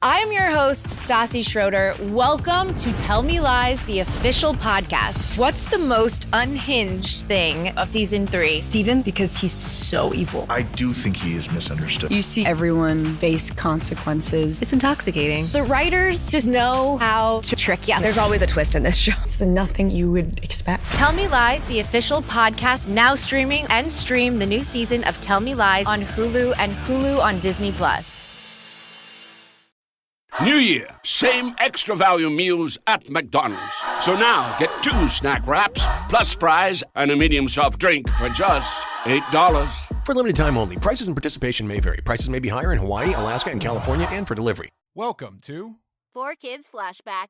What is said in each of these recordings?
I'm your host, Stassi Schroeder. Welcome to Tell Me Lies, the official podcast. What's the most unhinged thing of season 3? Steven, because he's so evil. I do think he is misunderstood. You see everyone face consequences. It's intoxicating. The writers just know how to trick you. There's always a twist in this show. It's nothing you would expect. Tell Me Lies, the official podcast, now streaming, and stream the new season of Tell Me Lies on Hulu and Hulu on Disney+. New Year, same extra value meals at McDonald's. So now get 2 snack wraps, plus fries, and a medium soft drink for just $8. For limited time only. Prices and participation may vary. Prices may be higher in Hawaii, Alaska, and California, and for delivery. Welcome to 4Kids Flashback.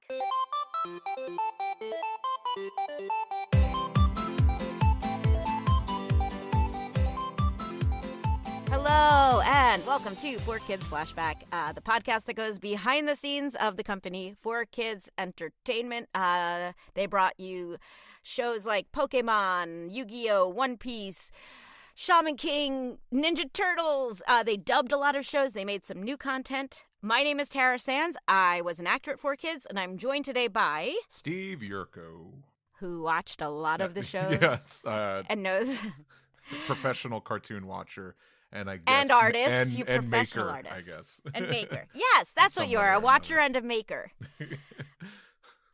Hello, and welcome to 4Kids Flashback, the podcast that goes behind the scenes of the company 4Kids Entertainment. They brought you shows like Pokémon, Yu-Gi-Oh!, One Piece, Shaman King, Ninja Turtles. They dubbed a lot of shows. They made some new content. My name is Tara Sands. I was an actor at 4Kids, and I'm joined today by Steve Yurko, who watched a lot of the shows. Yes, and knows. Professional cartoon watcher. And I guess and artist, and, you and professional maker, artist, I guess, and maker. Yes, that's what you are—a watcher and a maker.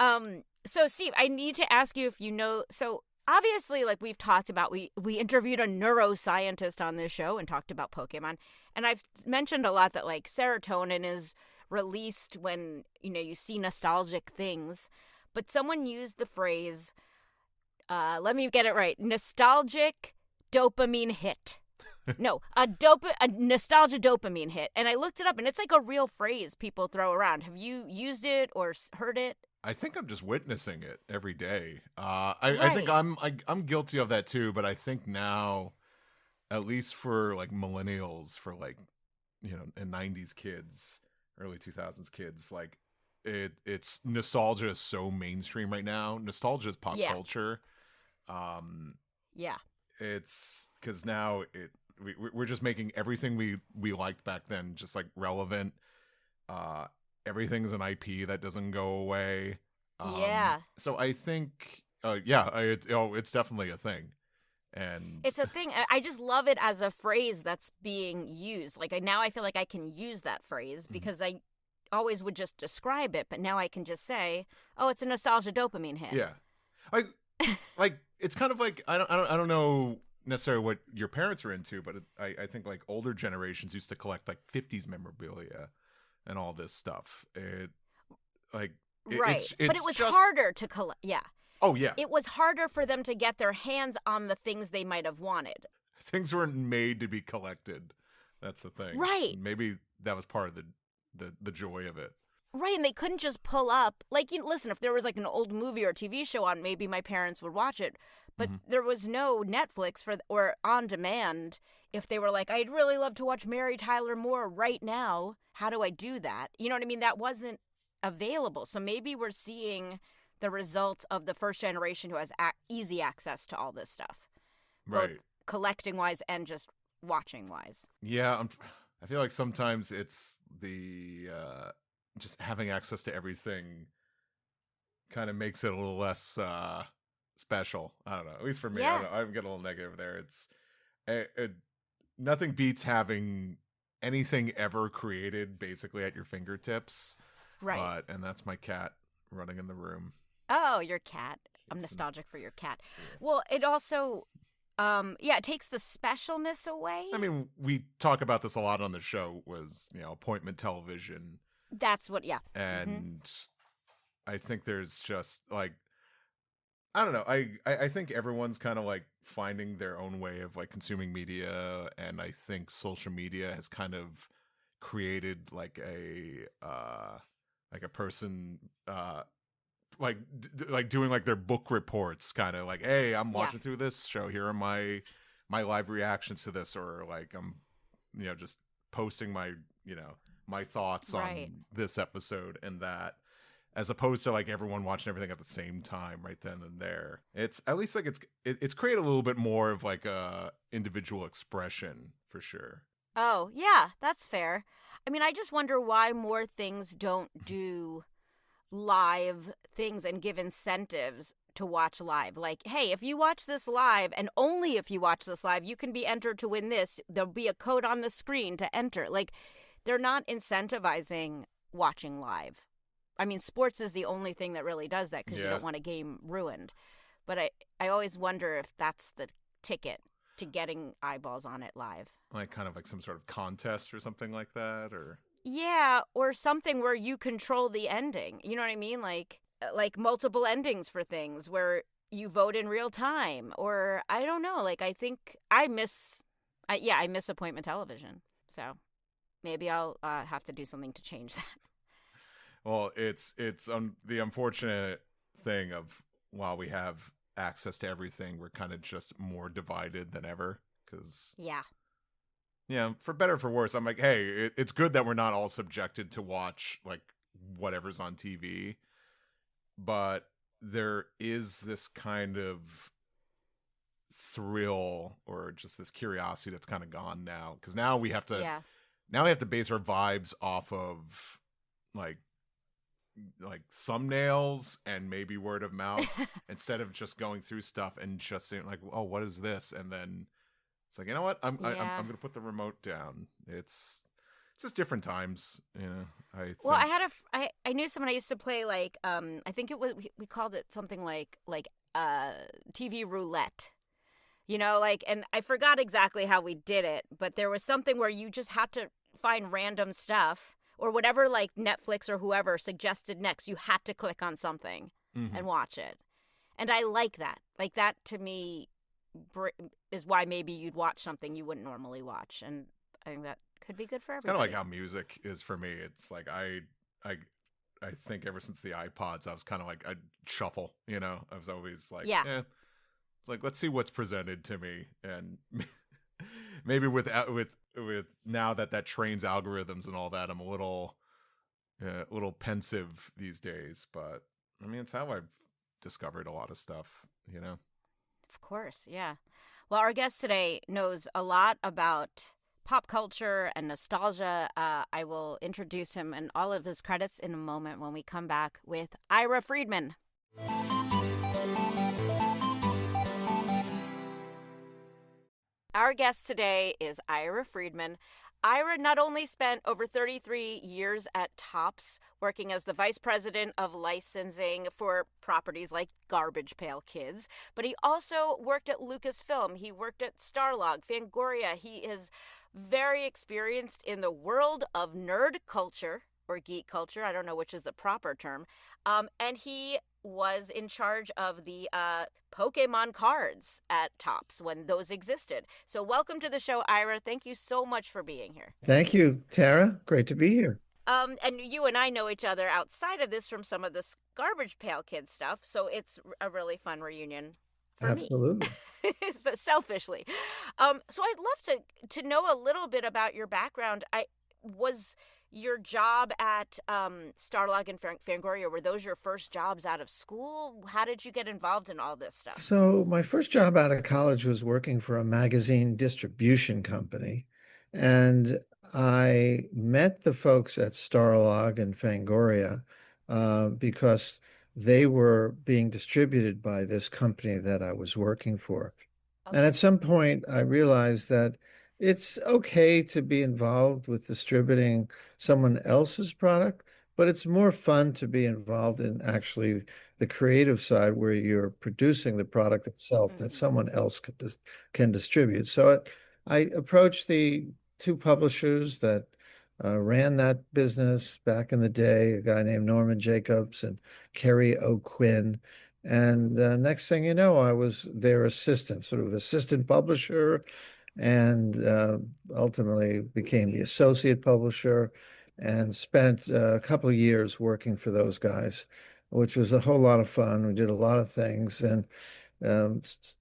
So Steve, I need to ask you if you know. So obviously, like we've talked about, we interviewed a neuroscientist on this show and talked about Pokemon, and I've mentioned a lot that like serotonin is released when you see nostalgic things, but someone used the phrase, let me get it right, nostalgic dopamine hit. No, a nostalgia dopamine hit. And I looked it up, and it's like a real phrase people throw around. Have you used it or heard it? I think I'm just witnessing it every day. I think I'm guilty of that too, but I think now, at least for like millennials, for like, and 90s kids, early 2000s kids, like it's nostalgia is so mainstream right now. Nostalgia is pop culture. Yeah. It's because now we're just making everything we liked back then just like relevant. Everything's an IP that doesn't go away. So I think, it's definitely a thing, and it's a thing. I just love it as a phrase that's being used. Like now, I feel like I can use that phrase because I always would just describe it, but now I can just say, "Oh, it's a nostalgia dopamine hit." Yeah, like it's kind of like I don't know necessarily what your parents are into, but I think like older generations used to collect like 50s memorabilia and all this stuff. Right, but it was harder to collect. Yeah. Oh yeah. It was harder for them to get their hands on the things they might have wanted. Things weren't made to be collected. That's the thing. Right. Maybe that was part of the joy of it. Right, and they couldn't just pull up, like, listen, if there was like an old movie or TV show on, maybe my parents would watch it, but there was no Netflix or on demand. If they were like, I'd really love to watch Mary Tyler Moore right now, how do I do that? You know what I mean? That wasn't available. So maybe we're seeing the result of the first generation who has easy access to all this stuff, right? Both collecting-wise and just watching-wise. Yeah, I feel like sometimes it's the just having access to everything kind of makes it a little less special. I don't know. At least for me, Yeah. I'm getting a little negative there. It's nothing beats having anything ever created basically at your fingertips. Right. And that's my cat running in the room. Oh, your cat. I'm nostalgic for your cat. Yeah. Well, it also, it takes the specialness away. I mean, we talk about this a lot on the show, was, appointment television. That's what, yeah. And I think there's just like, I don't know. I think everyone's kind of like finding their own way of like consuming media. And I think social media has kind of created like a person, like doing like their book reports, kind of like, hey, I'm watching through this show. Here are my live reactions to this, or like I'm, just posting my, my thoughts on this episode and that, as opposed to like everyone watching everything at the same time right then and there. It's at least like it's created a little bit more of like a individual expression for sure. Oh, yeah, that's fair. I mean, I just wonder why more things don't do live things and give incentives to watch live. Like, hey, if you watch this live, and only if you watch this live, you can be entered to win this. There'll be a code on the screen to enter. Like, they're not incentivizing watching live. I mean, sports is the only thing that really does that because you don't want a game ruined. But I always wonder if that's the ticket to getting eyeballs on it live. Like kind of like some sort of contest or something like that, or yeah, or something where you control the ending. You know what I mean? Like multiple endings for things where you vote in real time, or I don't know. Like I think I miss appointment television. So maybe I'll have to do something to change that. Well, it's the unfortunate thing of while we have access to everything, we're kind of just more divided than ever. Because for better or for worse, I'm like, hey, it's good that we're not all subjected to watch like whatever's on TV, but there is this kind of thrill or just this curiosity that's kind of gone now, because now we have to base our vibes off of like thumbnails and maybe word of mouth instead of just going through stuff and just saying like, oh, what is this? And then it's like, you know what? I'm gonna put the remote down. It's just different times, you know. I knew someone I used to play like I think it was we called it something like TV roulette. You know, like, and I forgot exactly how we did it, but there was something where you just had to find random stuff or whatever, like Netflix or whoever suggested next. You had to click on something and watch it. And I like that. Like that to me is why maybe you'd watch something you wouldn't normally watch. And I think that could be good for everybody. It's kind of like how music is for me. It's like I think ever since the iPods, I was kind of like, I'd shuffle, you know. I was always like, it's like, let's see what's presented to me. And maybe with now that trains algorithms and all that, I'm a little pensive these days. But I mean, it's how I've discovered a lot of stuff, you know. Of course, yeah. Well, our guest today knows a lot about pop culture and nostalgia. I will introduce him and all of his credits in a moment when we come back with Ira Friedman. Our guest today is Ira Friedman. Ira not only spent over 33 years at Topps working as the vice president of licensing for properties like Garbage Pail Kids, but he also worked at Lucasfilm. He worked at Starlog, Fangoria. He is very experienced in the world of nerd culture or geek culture. I don't know which is the proper term. And he was in charge of the Pokémon cards at Topps when those existed. So welcome to the show, Ira. Thank you so much for being here. Thank you, Tara. Great to be here. And you and I know each other outside of this from some of this Garbage Pail Kid stuff. So it's a really fun reunion for Absolutely. me. So selfishly. So I'd love to know a little bit about your background. Was your job at Starlog and Fangoria, were those your first jobs out of school? How did you get involved in all this stuff? So my first job out of college was working for a magazine distribution company. And I met the folks at Starlog and Fangoria because they were being distributed by this company that I was working for. Okay. And at some point, I realized that it's okay to be involved with distributing someone else's product, but it's more fun to be involved in actually the creative side where you're producing the product itself that someone else can distribute. So I approached the two publishers that ran that business back in the day, a guy named Norman Jacobs and Kerry O'Quinn. And next thing you know, I was their assistant, sort of assistant publisher, and ultimately became the associate publisher and spent a couple of years working for those guys, which was a whole lot of fun. We did a lot of things. And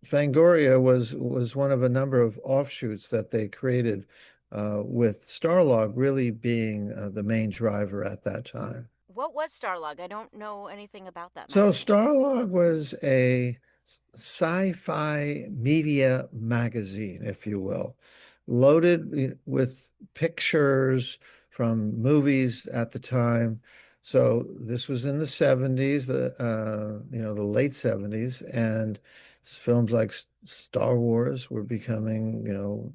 Fangoria was one of a number of offshoots that they created with Starlog really being the main driver at that time. What was Starlog? I don't know anything about that. So Starlog was a sci-fi media magazine, if you will. loaded with pictures from movies at the time. So this was in the 70s, the late 70s, and films like Star Wars were becoming,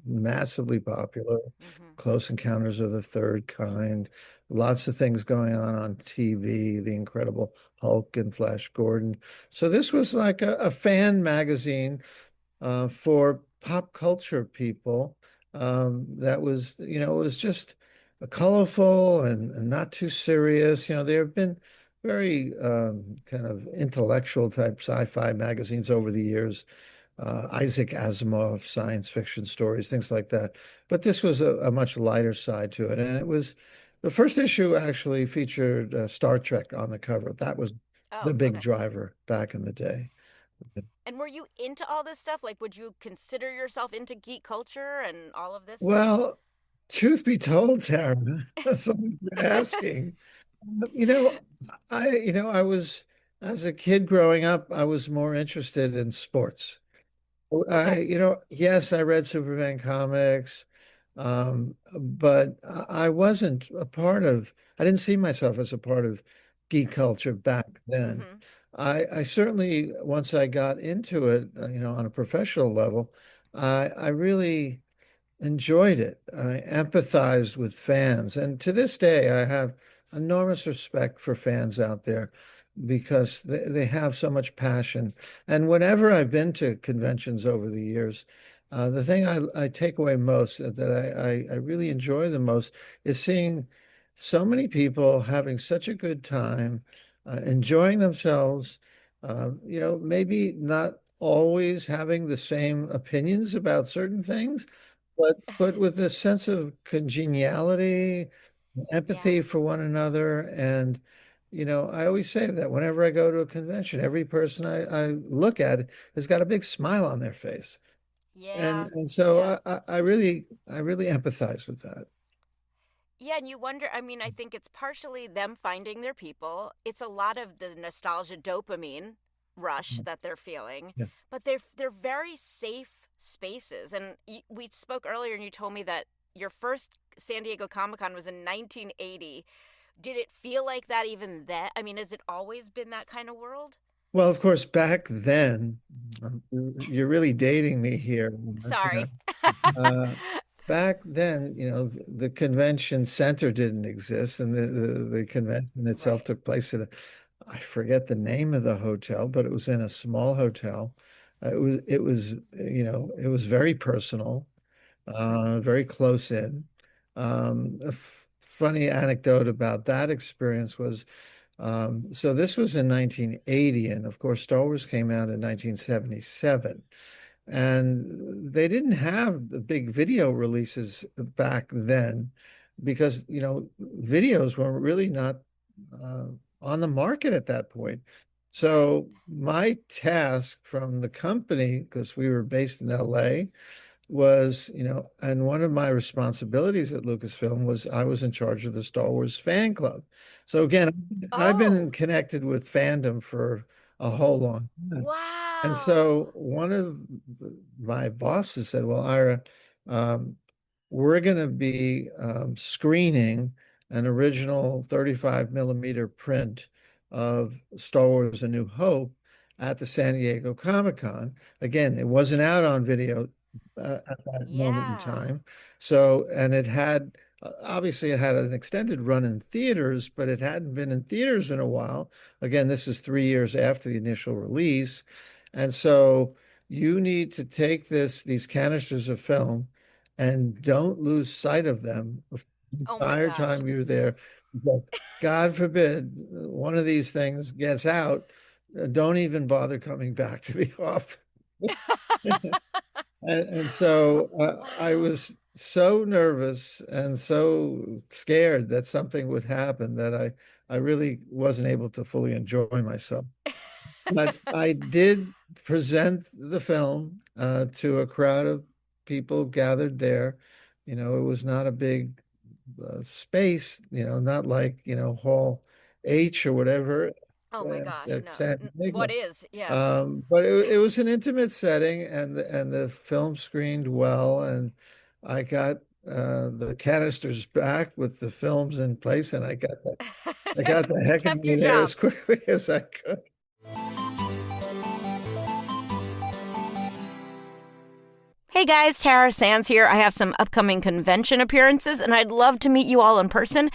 massively popular. Mm-hmm. Close Encounters of the Third Kind, lots of things going on TV, The Incredible Hulk and Flash Gordon. So this was like a fan magazine for pop culture people. That was, it was just colorful and not too serious. There have been very kind of intellectual type sci-fi magazines over the years, Isaac Asimov, science fiction stories, things like that. But this was a much lighter side to it. And it was the first issue actually featured Star Trek on the cover. That was the Oh, big okay. driver back in the day. And were you into all this stuff? Like, would you consider yourself into geek culture and all of this stuff? Well, truth be told, Tara, something you're asking. You know, I was, as a kid growing up, I was more interested in sports. Okay. Yes, I read Superman comics, but I wasn't a part of, I didn't see myself as a part of geek culture back then. Mm-hmm. I certainly, once I got into it, on a professional level, I really enjoyed it. I empathized with fans. And to this day, I have enormous respect for fans out there because they have so much passion. And whenever I've been to conventions over the years, the thing I take away most, that I really enjoy the most, is seeing so many people having such a good time, enjoying themselves, maybe not always having the same opinions about certain things, but with a sense of congeniality, Yeah. empathy for one another. And, I always say that whenever I go to a convention, every person I look at has got a big smile on their face. And Yeah. and so Yeah. I really empathize with that. Yeah, and you wonder, I mean, I think it's partially them finding their people. It's a lot of the nostalgia dopamine rush that they're feeling, Yeah. but they're very safe spaces. And we spoke earlier and you told me that your first San Diego Comic-Con was in 1980. Did it feel like that even then? I mean, has it always been that kind of world? Well, of course, back then, you're really dating me here. Sorry. Uh, Back then, the convention center didn't exist, and the convention itself Right. took place at I forget the name of the hotel, but it was in a small hotel. It was very personal, very close in. Funny anecdote about that experience was, so this was in 1980, and of course, Star Wars came out in 1977. And they didn't have the big video releases back then because, videos were really not uh, on the market at that point. Right. So my task from the company, because we were based in LA, was, and one of my responsibilities at Lucasfilm was I was in charge of the Star Wars fan club. So again, I've been Oh, connected with fandom for a whole long time. And wow. so one of my bosses said, "Well, Ira, um, we're going to be screening an original 35 millimeter print of Star Wars: A New Hope at the San Diego Comic-Con. Again, it wasn't out on video at that moment in Yeah. time. So, and it had obviously it had an extended run in theaters, but it hadn't been in theaters in a while. Again, this is 3 years after the initial release. And so you need to take these canisters of film and don't lose sight of them the Oh my entire gosh. time you're there. Because God forbid one of these things gets out, don't even bother coming back to the office. And so I Wow. was so nervous and so scared that something would happen that I really wasn't able to fully enjoy myself. But I did present the film to a crowd of people gathered there. It was not a big space, not like, Hall H or whatever Oh my gosh, at no. San What Diego. is? Yeah. But it was an intimate setting, and the film screened well, and I got the canisters back with the films in place, and I got the heck out Kept your of there job. as quickly as I could. Hey guys, Tara Sands here. I have some upcoming convention appearances, and I'd love to meet you all in person.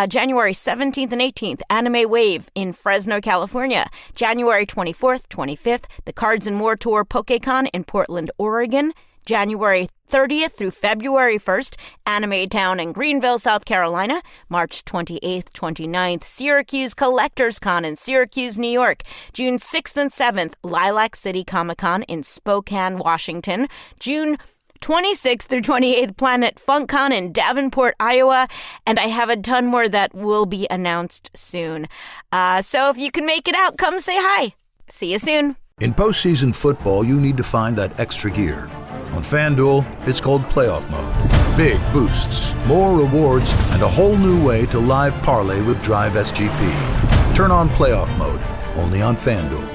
January 17th and 18th, Anime Wave in Fresno, California. January 24th, 25th, the Cards and More Tour PokeCon in Portland, Oregon. January 30th through February 1st, Anime Town in Greenville, South Carolina. March 28th, 29th, Syracuse Collectors Con in Syracuse, New York. June 6th and 7th, Lilac City Comic Con in Spokane, Washington. June 26th through 28th, Planet Funk Con in Davenport, Iowa. And I have a ton more that will be announced soon. So if you can make it out, come say hi. See you soon. In postseason football, you need to find that extra gear. On FanDuel, it's called Playoff Mode. Big boosts, more rewards, and a whole new way to live parlay with Drive SGP. Turn on Playoff Mode, only on FanDuel.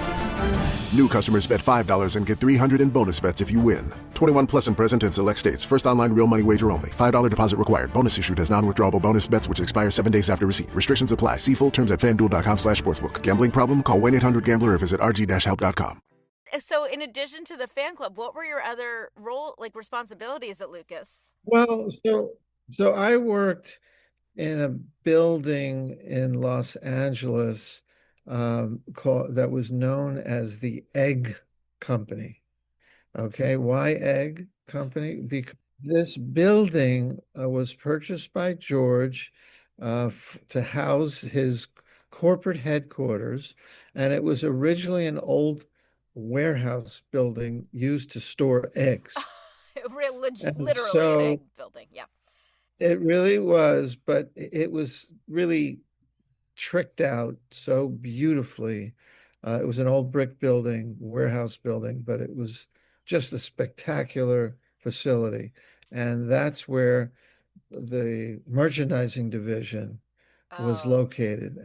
New customers bet $5 and get $300 in bonus bets if you win. 21 plus and present in select states. First online real money wager only. $5 deposit required. Bonus issued as non-withdrawable bonus bets which expire 7 days after receipt. Restrictions apply. See full terms at FanDuel.com/sportsbook. Gambling problem? Call 1-800-GAMBLER or visit rg-help.com. So in addition to the fan club, what were your other responsibilities at Lucas? Well, so I worked in a building in Los Angeles that was known as the Egg Company. Okay, why Egg Company? Because this building was purchased by George to house his corporate headquarters, and it was originally an old warehouse building used to store eggs. Literally an egg building, yeah. It really was, but it was really tricked out so beautifully. It was an old brick building, warehouse building, but it was just a spectacular facility. And that's where the merchandising division was located,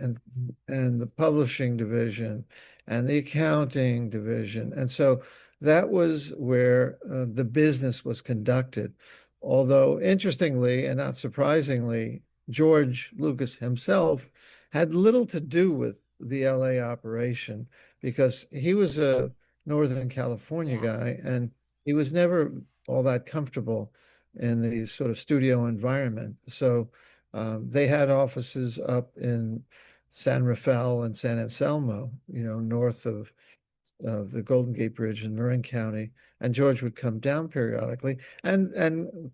and the publishing division and the accounting division. And so that was where the business was conducted. Although, interestingly and not surprisingly, George Lucas himself had little to do with the LA operation because he was a Northern California guy, and he was never all that comfortable in the sort of studio environment. So they had offices up in San Rafael and San Anselmo, north of the Golden Gate Bridge in Marin County, and George would come down periodically. And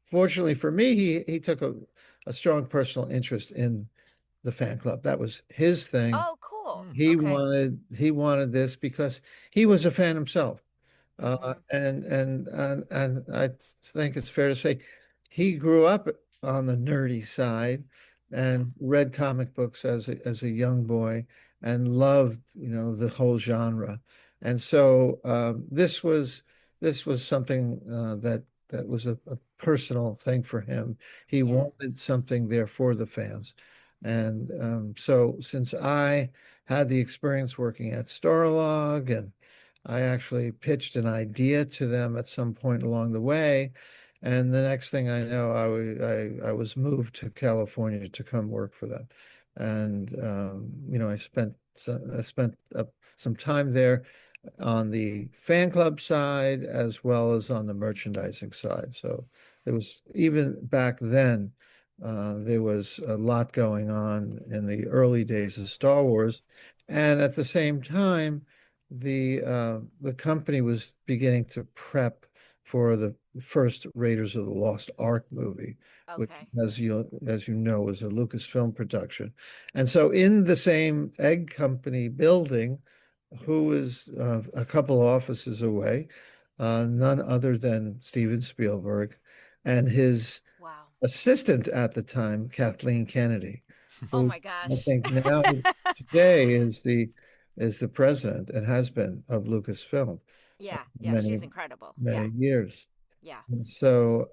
fortunately for me, he took a strong personal interest in the fan club. That was his thing. Oh, cool. He wanted this because he was a fan himself. And I think it's fair to say he grew up on the nerdy side and read comic books as a young boy and loved, the whole genre. And so this was something that was a personal thing for him. He wanted something there for the fans. And so since I had the experience working at Starlog, and I actually pitched an idea to them at some point along the way, and the next thing I know, I was moved to California to come work for them. And I spent some time there on the fan club side as well as on the merchandising side. So there was, even back then, there was a lot going on in the early days of Star Wars. And at the same time, the company was beginning to prep for the first Raiders of the Lost Ark movie, which, as you know, was a Lucasfilm production. And so in the same Egg Company building, who was a couple offices away, none other than Steven Spielberg and his assistant at the time, Kathleen Kennedy. Oh my gosh. I think now today is the president and has been of Lucasfilm. Yeah, she's incredible. Many years. Yeah. And so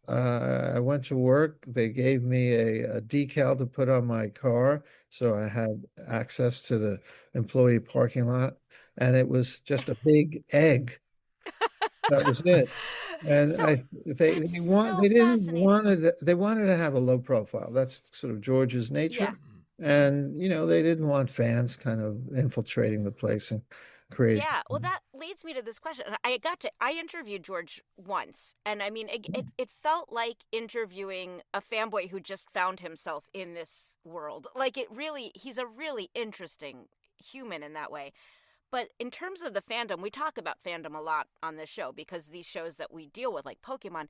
I went to work. They gave me a decal to put on my car, so I had access to the employee parking lot, and it was just a big egg That was it. And So that's so they didn't fascinating. they wanted to have a low profile. That's sort of George's nature. Yeah. And they didn't want fans kind of infiltrating the place and create. Yeah, well, that leads me to this question. I interviewed George once, and I mean, it felt like interviewing a fanboy who just found himself in this world. Like, he's a really interesting human in that way. But in terms of the fandom, we talk about fandom a lot on this show because these shows that we deal with, like Pokemon,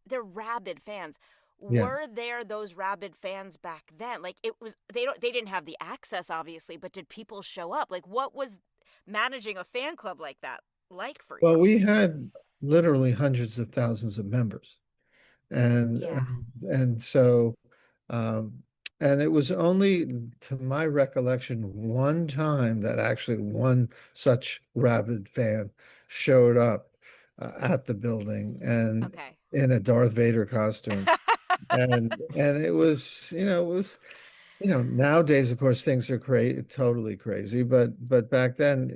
they're rabid fans. Yes. Were there those rabid fans back then? Like, they didn't have the access, obviously, but did people show up? Like, what was managing a fan club like that like for Well, you? we had literally hundreds of thousands of members. And Yeah. and so um and it was only, to my recollection, one time that actually one such rabid fan showed up at the building and Okay. in a Darth Vader costume. And it was, nowadays, of course, things are totally crazy, but back then,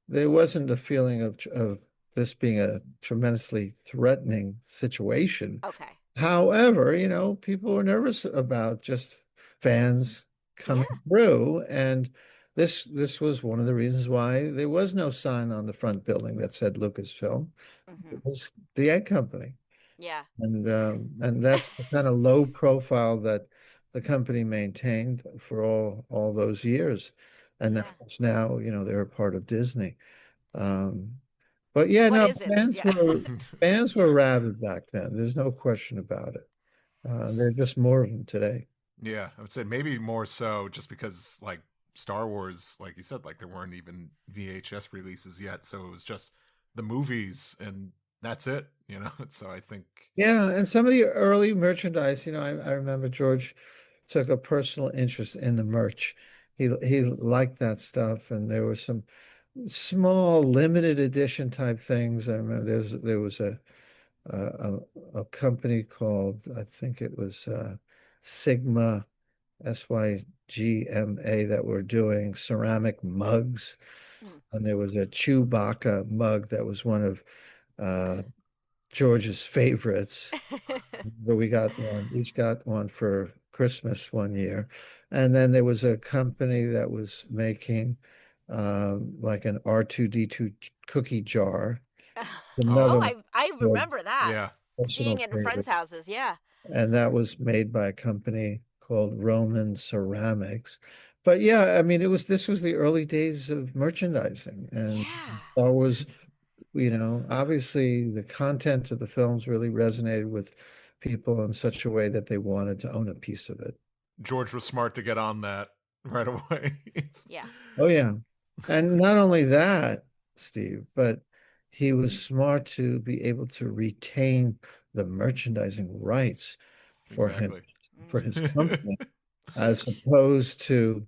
there wasn't a feeling of this being a tremendously threatening situation. Okay. However, people were nervous about just fans Yeah. coming through, and this was one of the reasons why there was no sign on the front building that said Lucasfilm. Hmm. It was the egg company, Yeah. and that's the kind of low profile that the company maintained for all those years, and of Yeah. course now they're a part of Disney. Um, but yeah, What no, isn't? Yeah. fans were rabid back then. There's no question about it. There are just more of them today. Yeah, I would say maybe more so just because like Star Wars, like you said, like there weren't even VHS releases yet, so it was just the movies and that's it, you know. So I think Yeah, and some of the early merchandise, I remember George took a personal interest in the merch. He liked that stuff, and there were some small limited edition type things. I remember there was a, a company called, I think it was Sigma, SYGMA, that were doing ceramic mugs. Mm. And there was a Chewbacca mug that was one of uh, George's favorites. But we got one, each got one for Christmas one year. And then there was a company that was making like an R2D2 cookie jar. Oh, Another I remember that. yeah. Seeing personal it in friends' favorite. houses. Yeah. And that was made by a company called Roman Ceramics. But yeah, I mean, this was the early days of merchandising, and Yeah. Star Wars, obviously the content of the films really resonated with people in such a way that they wanted to own a piece of it. George was smart to get on that right away. Yeah. Oh yeah. And not only that, Steve, but he was smart to be able to retain the merchandising rights for him, Exactly. for his Mm. company, as opposed to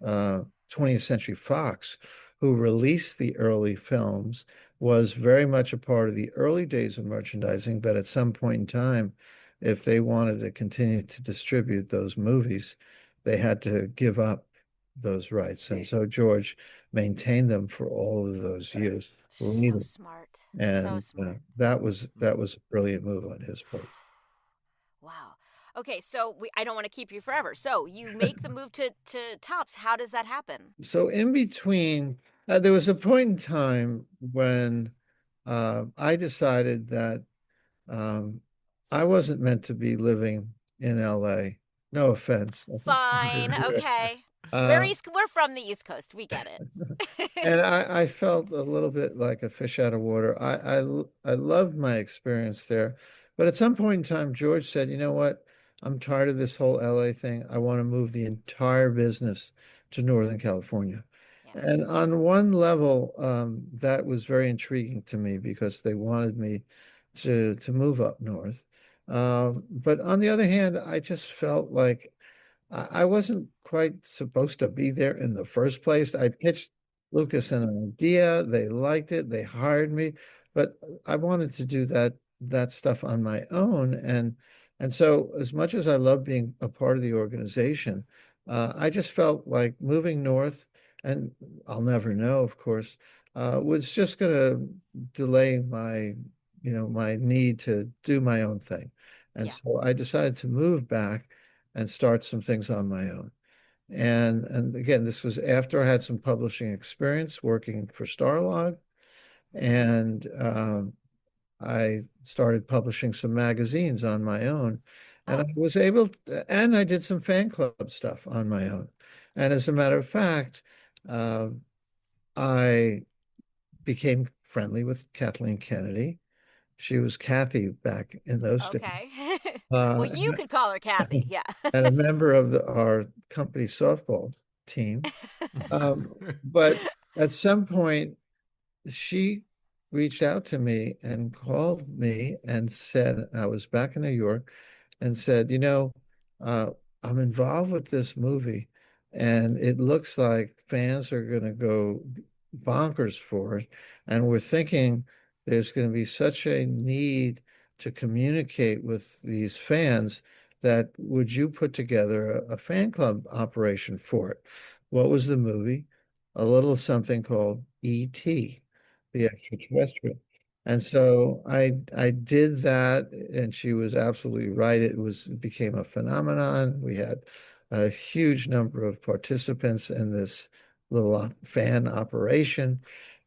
20th Century Fox, who released the early films, was very much a part of the early days of merchandising, but at some point in time, if they wanted to continue to distribute those movies, they had to give up those rights. And so George maintained them for all of those years So later. smart. So And smart. that was a brilliant move on his part. Wow. Okay, so I don't want to keep you forever. So you make the move to Tops. How does that happen? So in between, there was a point in time when I decided that um, I wasn't meant to be living in LA. No offense. Fine. Okay. Uh, We're from the East Coast. We get it. and I felt a little bit like a fish out of water. I loved my experience there. But at some point in time, George said, you know what? I'm tired of this whole LA thing. I want to move the entire business to Northern California. Yeah. And on one level, that was very intriguing to me because they wanted me to move up north. But on the other hand, I just felt like I wasn't quite supposed to be there in the first place. I pitched Lucas an idea. They liked it. They hired me, but I wanted to do that stuff on my own. And so as much as I love being a part of the organization, I just felt like moving north and I'll never know, of course, was just going to delay my, my need to do my own thing. And Yeah. so I decided to move back and start some things on my own. And again, this was after I had some publishing experience working for Starlog, and I started publishing some magazines on my own. And I was able to, and I did some fan club stuff on my own. And as a matter of fact, uh, I became friendly with Kathleen Kennedy. She was Kathy back in those days. Okay. Uh, Well, you could call her Kathy. Yeah. and a member of our company softball team. But at some point, she reached out to me and called me and said, I was back in New York, and said, uh, I'm involved with this movie, and it looks like fans are going to go bonkers for it. And we're thinking there's going to be such a need to communicate with these fans that would you put together a fan club operation for it? What was the movie? A little something called E.T., the extraterrestrial. And so I did that, and she was absolutely right. It became a phenomenon. We had a huge number of participants in this little fan operation.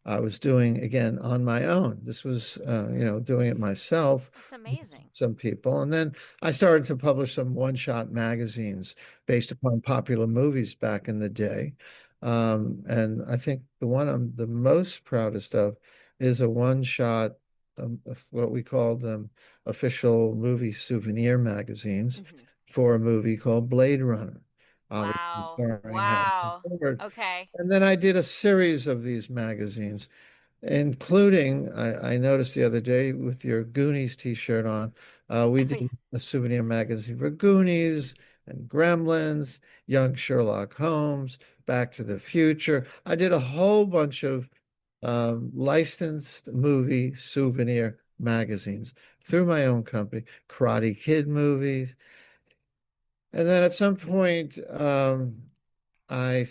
I was doing again on my own. This was doing it myself. That's amazing. Some people, and then I started to publish some one-shot magazines based upon popular movies back in the day. And I think the one I'm the most proudest of is a one-shot, of what we called them official movie souvenir magazines for a movie called Blade Runner. Wow. Starring Harrison Wow. Ford. Okay. And then I did a series of these magazines, including, I noticed the other day with your Goonies t-shirt on, we did a souvenir magazine for Goonies and Gremlins, Young Sherlock Holmes, Back to the Future. I did a whole bunch of licensed movie souvenir magazines through my own company, Karate Kid movies. And then at some point, I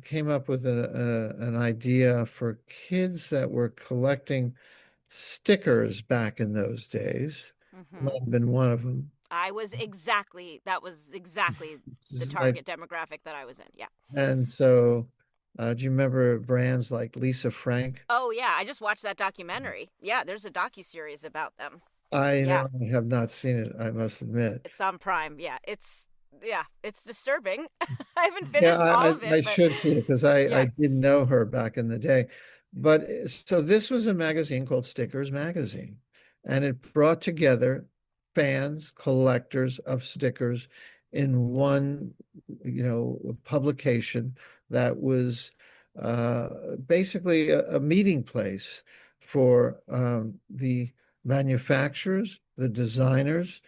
came up with an idea for kids that were collecting stickers back in those days. Might have been one of them. That was exactly the Like, target demographic that I was in. Yeah. and so, do you remember brands like Lisa Frank? Oh yeah, I just watched that documentary. Yeah, there's a docuseries about them. I Yeah. know I have not seen it, I must admit. It's on Prime. Yeah, it's disturbing. I haven't finished all I, of it. I but should see it because yeah. I didn't know her back in the day. But so this was a magazine called Stickers Magazine, and it brought together fans, collectors of stickers in one, publication that was basically a meeting place for the manufacturers, the designers,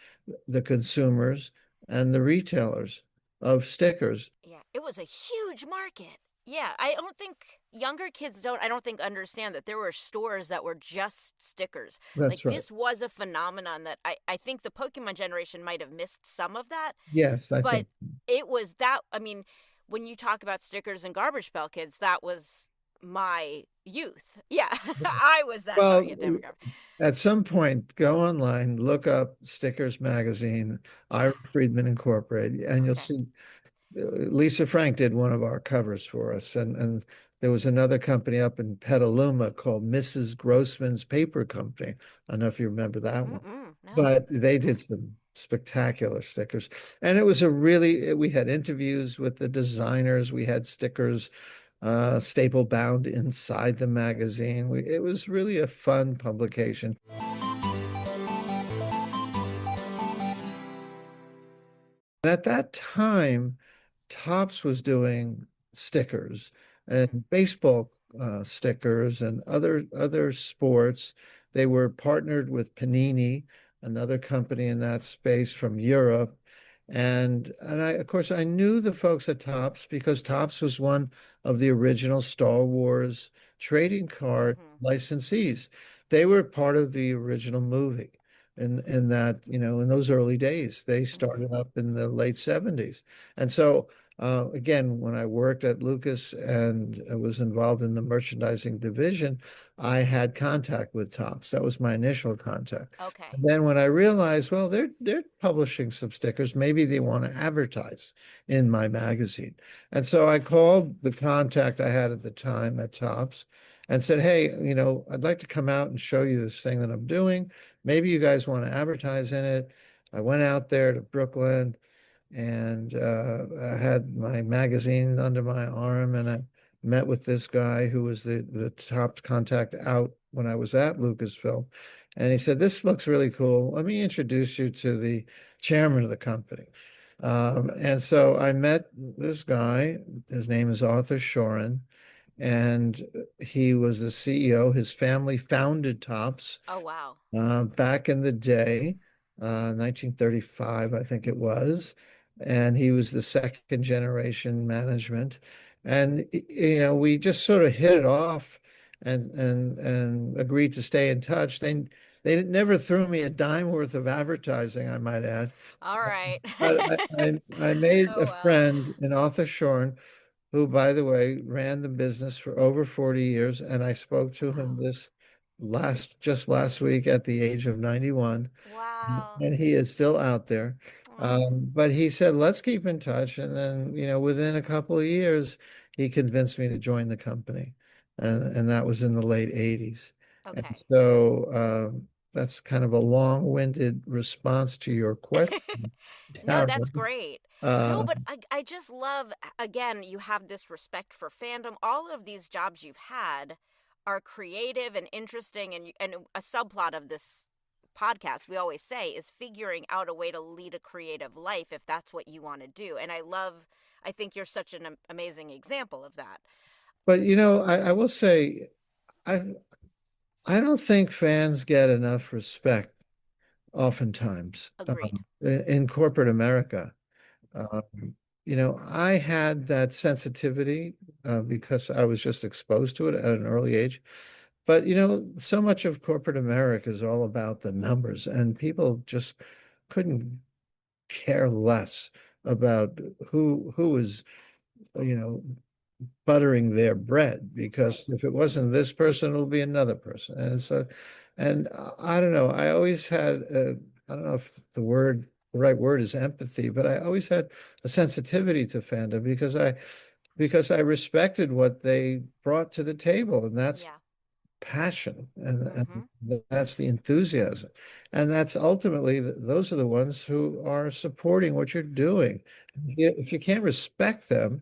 the consumers, and the retailers of stickers. Yeah, it was a huge market. Yeah, I don't think younger kids I don't think understand that there were stores that were just stickers. That's right. This was a phenomenon that I think the Pokemon generation might have missed some of that. Yes, I but think. it was that, I mean, when you talk about stickers and Garbage Pail Kids, that was my youth. Yeah, I was that target demographic. At some point, go online, look up Stickers Magazine, Ira Friedman Incorporated, and you'll see Lisa Frank did one of our covers for us. And there was another company up in Petaluma called Mrs. Grossman's Paper Company. I don't know if you remember that one, No. but they did some spectacular stickers. And it was we had interviews with the designers, we had stickers staple bound inside the magazine. It was really a fun publication. And at that time, Topps was doing stickers and baseball stickers and other sports. They were partnered with Panini, another company in that space from Europe. And of course, I knew the folks at Topps because Topps was one of the original Star Wars trading card licensees. They were part of the original movie. In that, in those early days, they started up in the late 70s. And so Again, when I worked at Lucas and was involved in the merchandising division, I had contact with Topps. That was my initial contact. Okay. And then when I realized, well, they're publishing some stickers, maybe they want to advertise in my magazine. And so I called the contact I had at the time at Topps and said, hey, I'd like to come out and show you this thing that I'm doing. Maybe you guys want to advertise in it. I went out there to Brooklyn and I had my magazine under my arm, and I met with this guy who was the top contact out when I was at Lucasfilm. And he said, this looks really cool. Let me introduce you to the chairman of the company. And so I met this guy. His name is Arthur Shorin, and he was the CEO. His family founded Topps Oh, wow. back in the day, 1935, I think it was. And he was the second generation management. And, we just sort of hit it off and agreed to stay in touch. They never threw me a dime worth of advertising, I might add. All right. But I made Oh, a wow. friend in Arthur Shorn, who, by the way, ran the business for over 40 years. And I spoke to him just last week at the age of 91. Wow. And he is still out there. Oh, But he said, let's keep in touch. And then, within a couple of years, he convinced me to join the company. And that was in the late 80s. And okay. so that's kind of a long-winded response to your question, No, that's Karen. great. No, Uh, but I just love, again, you have this respect for fandom. All of these jobs you've had are creative and interesting. And a subplot of this podcast, we always say, is figuring out a way to lead a creative life if that's what you want to do. And I think you're such an amazing example of that. but I will say, I I don't think fans get enough respect oftentimes Agreed. in corporate America. Um, I had that sensitivity because I was just exposed to it at an early age. But so much of corporate America is all about the numbers, and people just couldn't care less about who is, you know, buttering their bread, because Right. if it wasn't this person, it'll be another person. And so, and I don't know, I always had, I don't know if the right word is empathy, but I always had a sensitivity to fandom because I respected what they brought to the table, and that's Yeah. passion, and Mm-hmm. that's the enthusiasm, and that's ultimately those are the ones who are supporting what you're doing. If you can't respect them,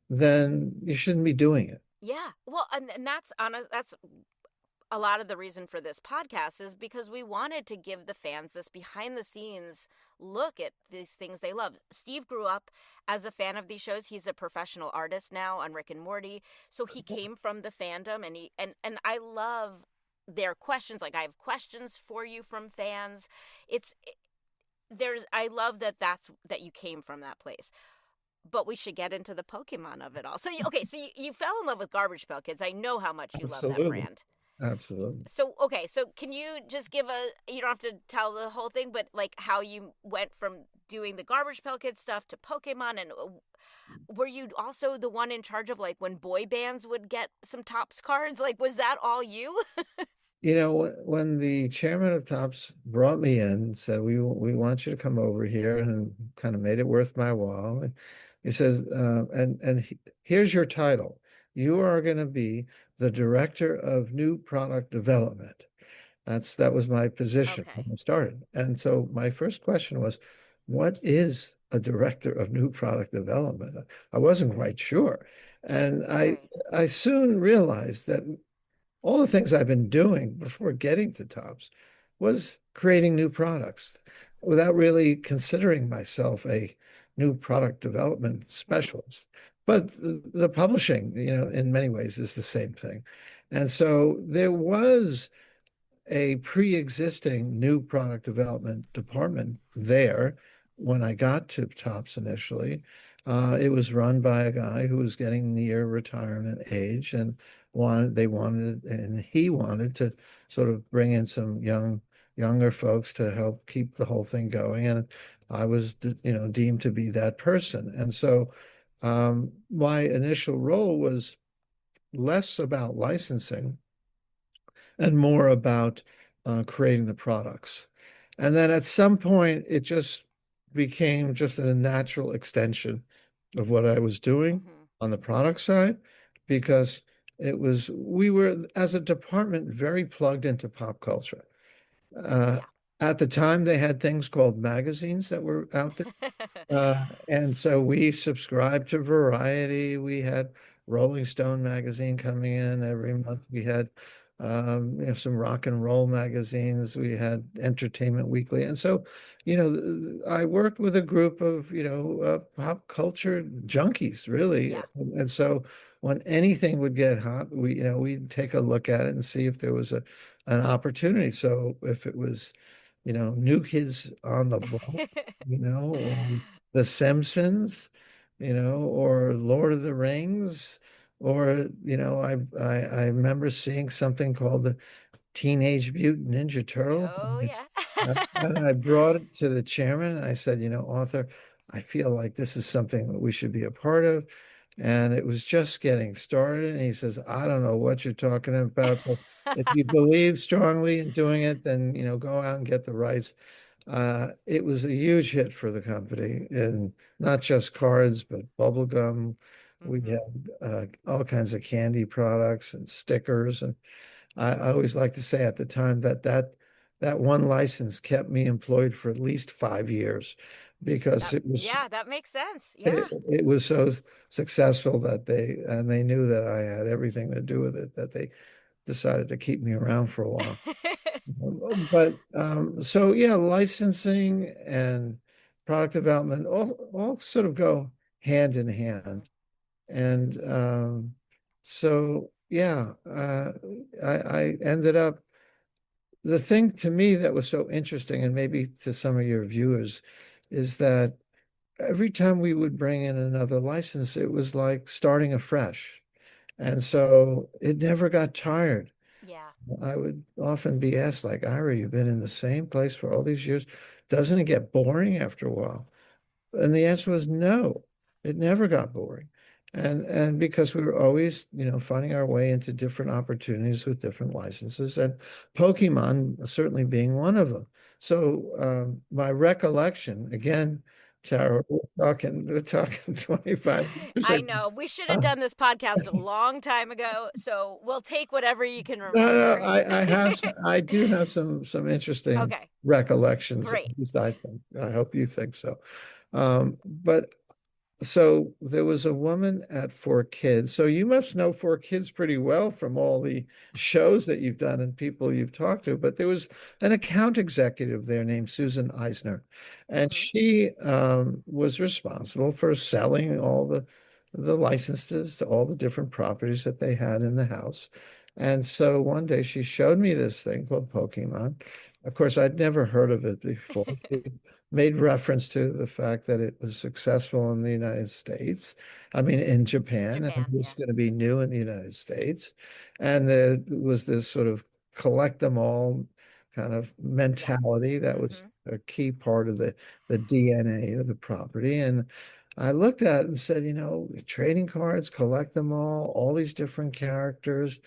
then you shouldn't be doing it. Yeah. Well, and that's a lot of the reason for this podcast is because we wanted to give the fans this behind the scenes look at these things they love. Steve grew up as a fan of these shows. He's a professional artist now on Rick and Morty. So he came from the fandom, and I love their questions. Like, I have questions for you from fans. I love that you came from that place. But we should get into the Pokemon of it all. So, you fell in love with Garbage Pail Kids. I know how much you love that Absolutely. brand. Absolutely. So, so can you just you don't have to tell the whole thing, but like how you went from doing the Garbage Pail Kids stuff to Pokemon, and were you also the one in charge of like when boy bands would get some Topps cards? Like, was that all you? When the chairman of Topps brought me in and said, we want you to come over here, and kind of made it worth my while. And he says, here's your title. You are going to be the director of new product development. That was my position Okay. when I started. And so my first question was, what is a director of new product development? I wasn't quite sure. And Right. I soon realized that all the things I've been doing before getting to Topps was creating new products without really considering myself a new product development specialist. But the publishing, in many ways is the same thing. And so there was a pre-existing new product development department there when I got to Topps initially. It was run by a guy who was getting near retirement age, and he wanted to sort of bring in some younger folks to help keep the whole thing going. And I was, deemed to be that person. And so My initial role was less about licensing and more about creating the products. And then at some point, it just became just a natural extension of what I was doing Hmm. on the product side, because we were, as a department, very plugged into pop culture. Uh, Yeah. at the time, they had things called magazines that were out there. And so we subscribed to Variety. We had Rolling Stone magazine coming in every Hmm. month. We had some rock and roll magazines. We had Entertainment Weekly. And so, I worked with a group of, pop culture junkies, really. Yeah. And so when anything would get hot, we'd take a look at it and see if there was an opportunity. So if it was, New Kids on the Block, or The Simpsons, or Lord of the Rings, or I remember seeing something called the Teenage Mutant Ninja Turtle. Oh, yeah. And I brought it to the chairman and I said, author, I feel like this is something that we should be a part of. And it was just getting started. And he says, I don't know what you're talking about, but if you believe strongly in doing it, then, go out and get the rights. It was a huge hit for the company, and not just cards, but bubble gum. We Hmm. had all kinds of candy products and stickers. And I always like to say at the time that one license kept me employed for at least 5 years, because Yeah, that makes sense. Yeah. it was so successful that they knew that I had everything to do with it, that they decided to keep me around for a while. But so yeah, licensing and product development all sort of go hand in hand. And so yeah, I ended up, the thing to me that was so interesting, and maybe to some of your viewers, is that every time we would bring in another license, it was like starting afresh. And so it never got tired. Yeah. I would often be asked, like, Ira, you've been in the same place for all these years. Doesn't it get boring after a while? And the answer was no, it never got boring. And because we were always, finding our way into different opportunities with different licenses, and Pokemon certainly being one of them. So my recollection, again, Tara, we're talking 25 years I ago. know. We should have done this podcast a long time ago, so we'll take whatever you can No, no, remember. I do have some interesting Okay, recollections. At great. least I think. I hope you think so. But so there was a woman at 4Kids. So you must know 4Kids pretty well from all the shows that you've done and people you've talked to. But there was an account executive there named Susan Eisner, and Hmm. she was responsible for selling all the licenses to all the different properties that they had in the house. And so one day she showed me this thing called Pokemon. Of course, I'd never heard of it before. She made reference to the fact that it was successful in the United States. I mean, in Japan, and it Japan, was yeah. going to be new in the United States. And there was this sort of collect them all kind of Yeah. mentality that was Hmm. a key part of the DNA of the property. And I looked at it and said, trading cards, collect them all these different characters,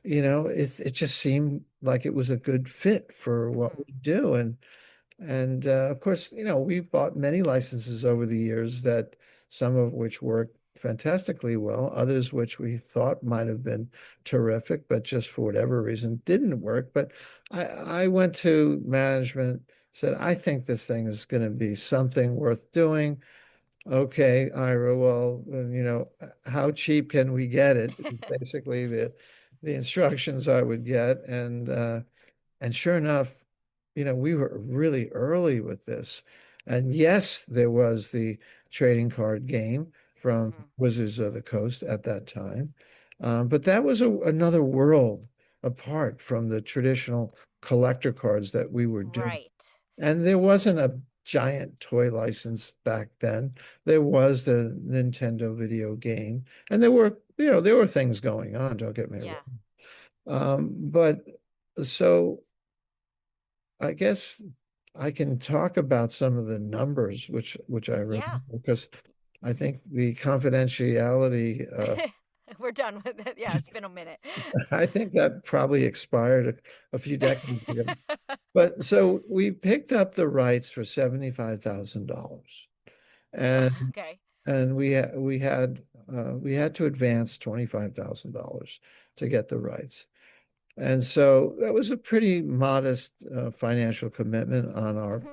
it just seemed like it was a good fit for what Hmm. we do. And of course, we bought many licenses over the years, that some of which worked fantastically well, others which we thought might have been terrific, but just for whatever reason didn't work. But I went to management, said, I think this thing is going to be something worth doing. Okay, Ira, well, how cheap can we get it? Is basically the instructions I would get. And sure enough, we were really early with this. And yes, there was the trading card game from Hmm. Wizards of the Coast at that time. But that was another world apart from the traditional collector cards that we were doing. Right. And there wasn't a giant toy license back then. There was the Nintendo video game, and there were things going on, don't get me wrong. Yeah. But so I guess I can talk about some of the numbers which I remember, Yeah. because I think the confidentiality, We're done with it. Yeah, it's been a minute. I think that probably expired a few decades ago. But so we picked up the rights for $75,000, and Okay. we had to advance $25,000 to get the rights. And so that was a pretty modest financial commitment on our Hmm.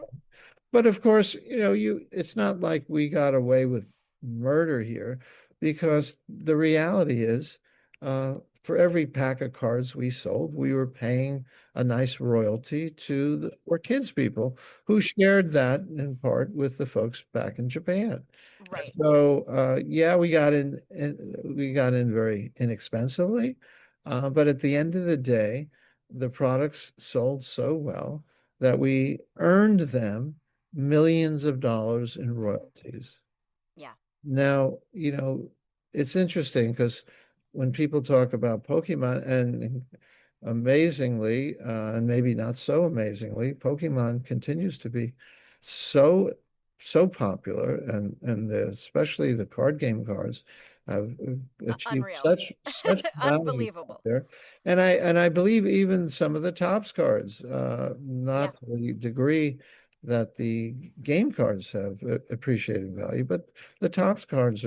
but of course, it's not like we got away with murder here, because the reality is, for every pack of cards we sold, we were paying a nice royalty to the 4Kids people who shared that in part with the folks back in Japan. Right. So, yeah, we got in very inexpensively, but at the end of the day, the products sold so well that we earned them millions of dollars in royalties. Yeah. Now, it's interesting because when people talk about Pokemon, and amazingly, and maybe not so amazingly, Pokemon continues to be so so popular, and especially the card game cards have achieved Unreal. such value out Unbelievable. there. And I believe even some of the Topps cards, Yeah. not to the degree that the game cards have appreciated value, but the Topps cards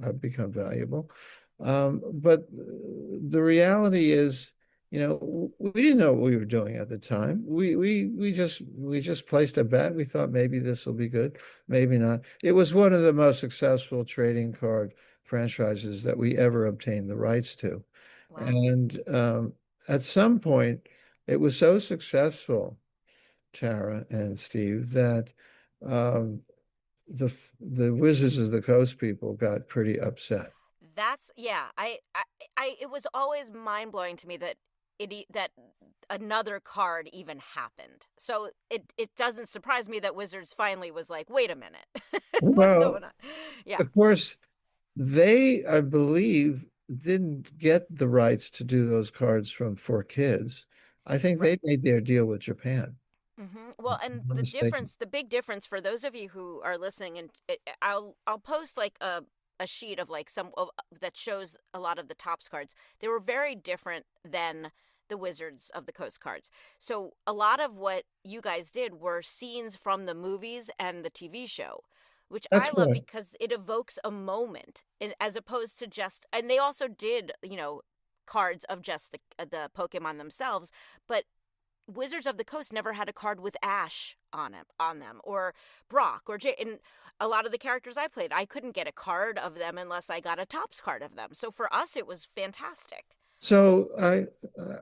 have become valuable. But the reality is, we didn't know what we were doing at the time. We just placed a bet. We thought maybe this will be good, maybe not. It was one of the most successful trading card franchises that we ever obtained the rights to. Wow. And at some point, it was so successful, Tara and Steve, that um, the Wizards of the Coast people got pretty upset. That's yeah. It was always mind blowing to me that that another card even happened. So it doesn't surprise me that Wizards finally was like, wait a minute, what's Well, going on? Yeah. of course, they, I believe, didn't get the rights to do those cards from 4Kids. I think Right. they made their deal with Japan. Well, and I'm not mistaken. the big difference for those of you who are listening, and I'll post like a sheet of like that shows a lot of the Topps cards. They were very different than the Wizards of the Coast cards. So a lot of what you guys did were scenes from the movies and the TV show, which I That's love right. because it evokes a moment, as opposed to just. And they also did, cards of just the Pokemon themselves, but Wizards of the Coast never had a card with Ash on them, or Brock, or Jay. And a lot of the characters I played, I couldn't get a card of them unless I got a Topps card of them. So for us, it was fantastic. So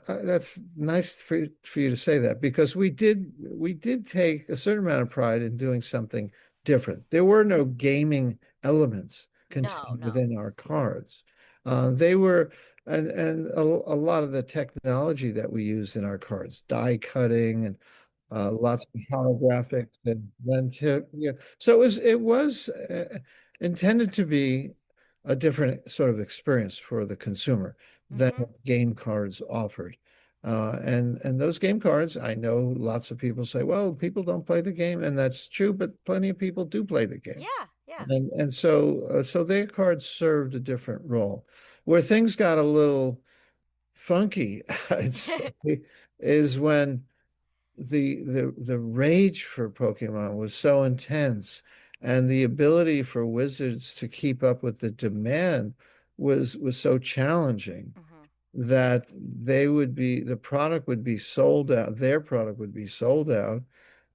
that's nice for you to say that, because we did take a certain amount of pride in doing something different. There were no gaming elements No, contained no. within our cards. They were and a lot of the technology that we used in our cards, die cutting and lots of holographics and lentil. Yeah. So it was intended to be a different sort of experience for the consumer than Hmm. what game cards offered. And those game cards, I know lots of people say, well, people don't play the game, and that's true, but plenty of people do play the game. Yeah, yeah. And so their cards served a different role. Where things got a little funky, I'd say, is when the rage for Pokemon was so intense, and the ability for Wizards to keep up with the demand was so challenging Hmm. that the product would be sold out, their product would be sold out,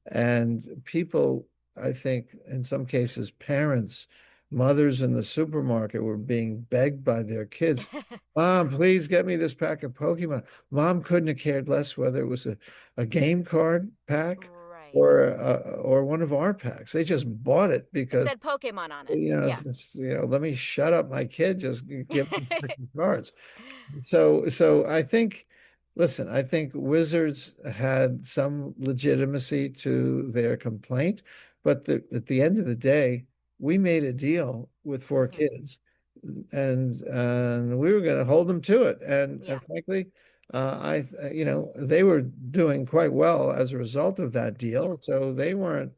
and people, I think, in some cases, parents, mothers in the supermarket were being begged by their kids, Mom, please get me this pack of Pokemon. Mom couldn't have cared less whether it was a game card pack Right. or one of our packs. They just bought it It because, said Pokemon on it. Yeah. let me shut up my kid, just give me the cards. So I think, listen, I think Wizards had some legitimacy to their complaint, but at the end of the day, we made a deal with four Hmm. kids, and we were going to hold them to it. And Yeah. frankly, they were doing quite well as a result of that Yeah. deal. So they weren't.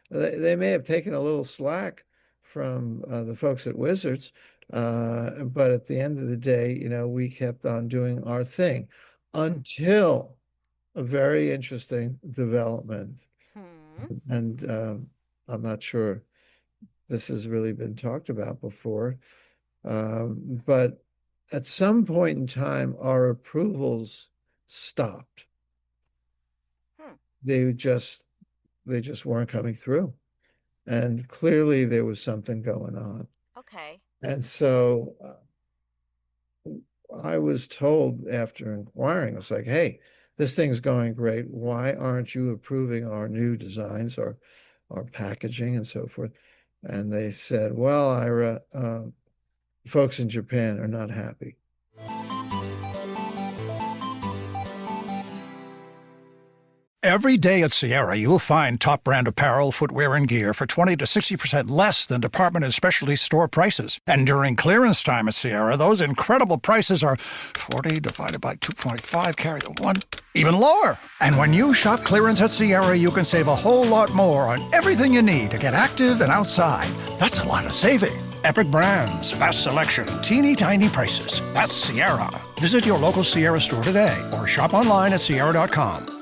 They may have taken a little slack from the folks at Wizards. But at the end of the day, we kept on doing our thing until a very interesting development. And I'm not sure this has really been talked about before. But at some point in time, our approvals stopped. They just weren't coming through. And clearly there was something going on. Okay. And so I was told after inquiring, it's like, hey, this thing's going great. Why aren't you approving our new designs, our packaging and so forth? And they said, well, Ira, folks in Japan are not happy. Every day at Sierra, you'll find top brand apparel, footwear, and gear for 20 to 60% less than department and specialty store prices. And during clearance time at Sierra, those incredible prices are 40 divided by 2.5, carry the 1, even lower. And when you shop clearance at Sierra, you can save a whole lot more on everything you need to get active and outside. That's a lot of saving. Epic brands, vast selection, teeny tiny prices. That's Sierra. Visit your local Sierra store today or shop online at sierra.com.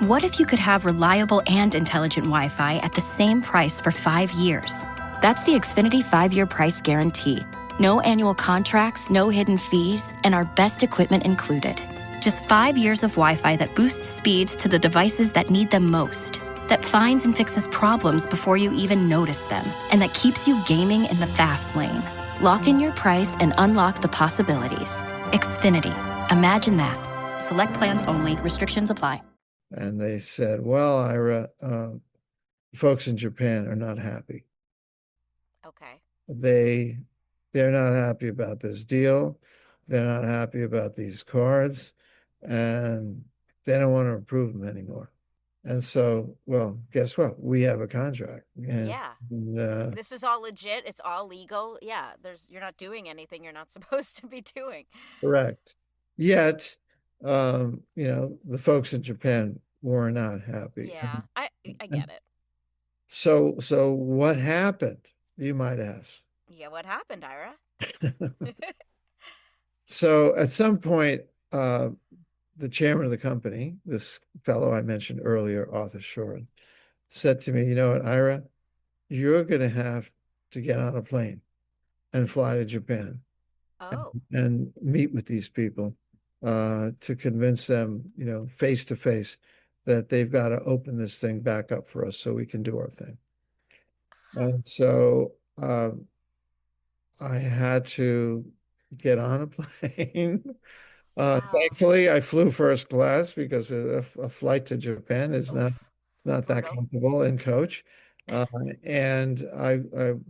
What if you could have reliable and intelligent Wi-Fi at the same price for 5 years? That's the Xfinity 5-year price guarantee. No annual contracts, no hidden fees, and our best equipment included. Just 5 years of Wi-Fi that boosts speeds to the devices that need them most, that finds and fixes problems before you even notice them, and that keeps you gaming in the fast lane. Lock in your price and unlock the possibilities. Xfinity. Imagine that. Select plans only. Restrictions apply. And they said, well, Ira, folks in Japan are not happy. Okay. They're not happy about this deal. They're not happy about these cards, and they don't want to approve them anymore. And so, well, guess what? We have a contract. And, this is all legit. It's all legal. Yeah, you're not doing anything you're not supposed to be doing. Correct. Yet, the folks in Japan were not happy. Yeah, I get it. So what happened? You might ask. Yeah, what happened, Ira? So at some point, the chairman of the company, this fellow I mentioned earlier, Arthur Shore, said to me, you know what, Ira, you're going to have to get on a plane and fly to Japan and meet with these people to convince them, face to face, that they've got to open this thing back up for us so we can do our thing. And so I had to get on a plane. Thankfully, I flew first class because a flight to Japan is not that comfortable in coach. And I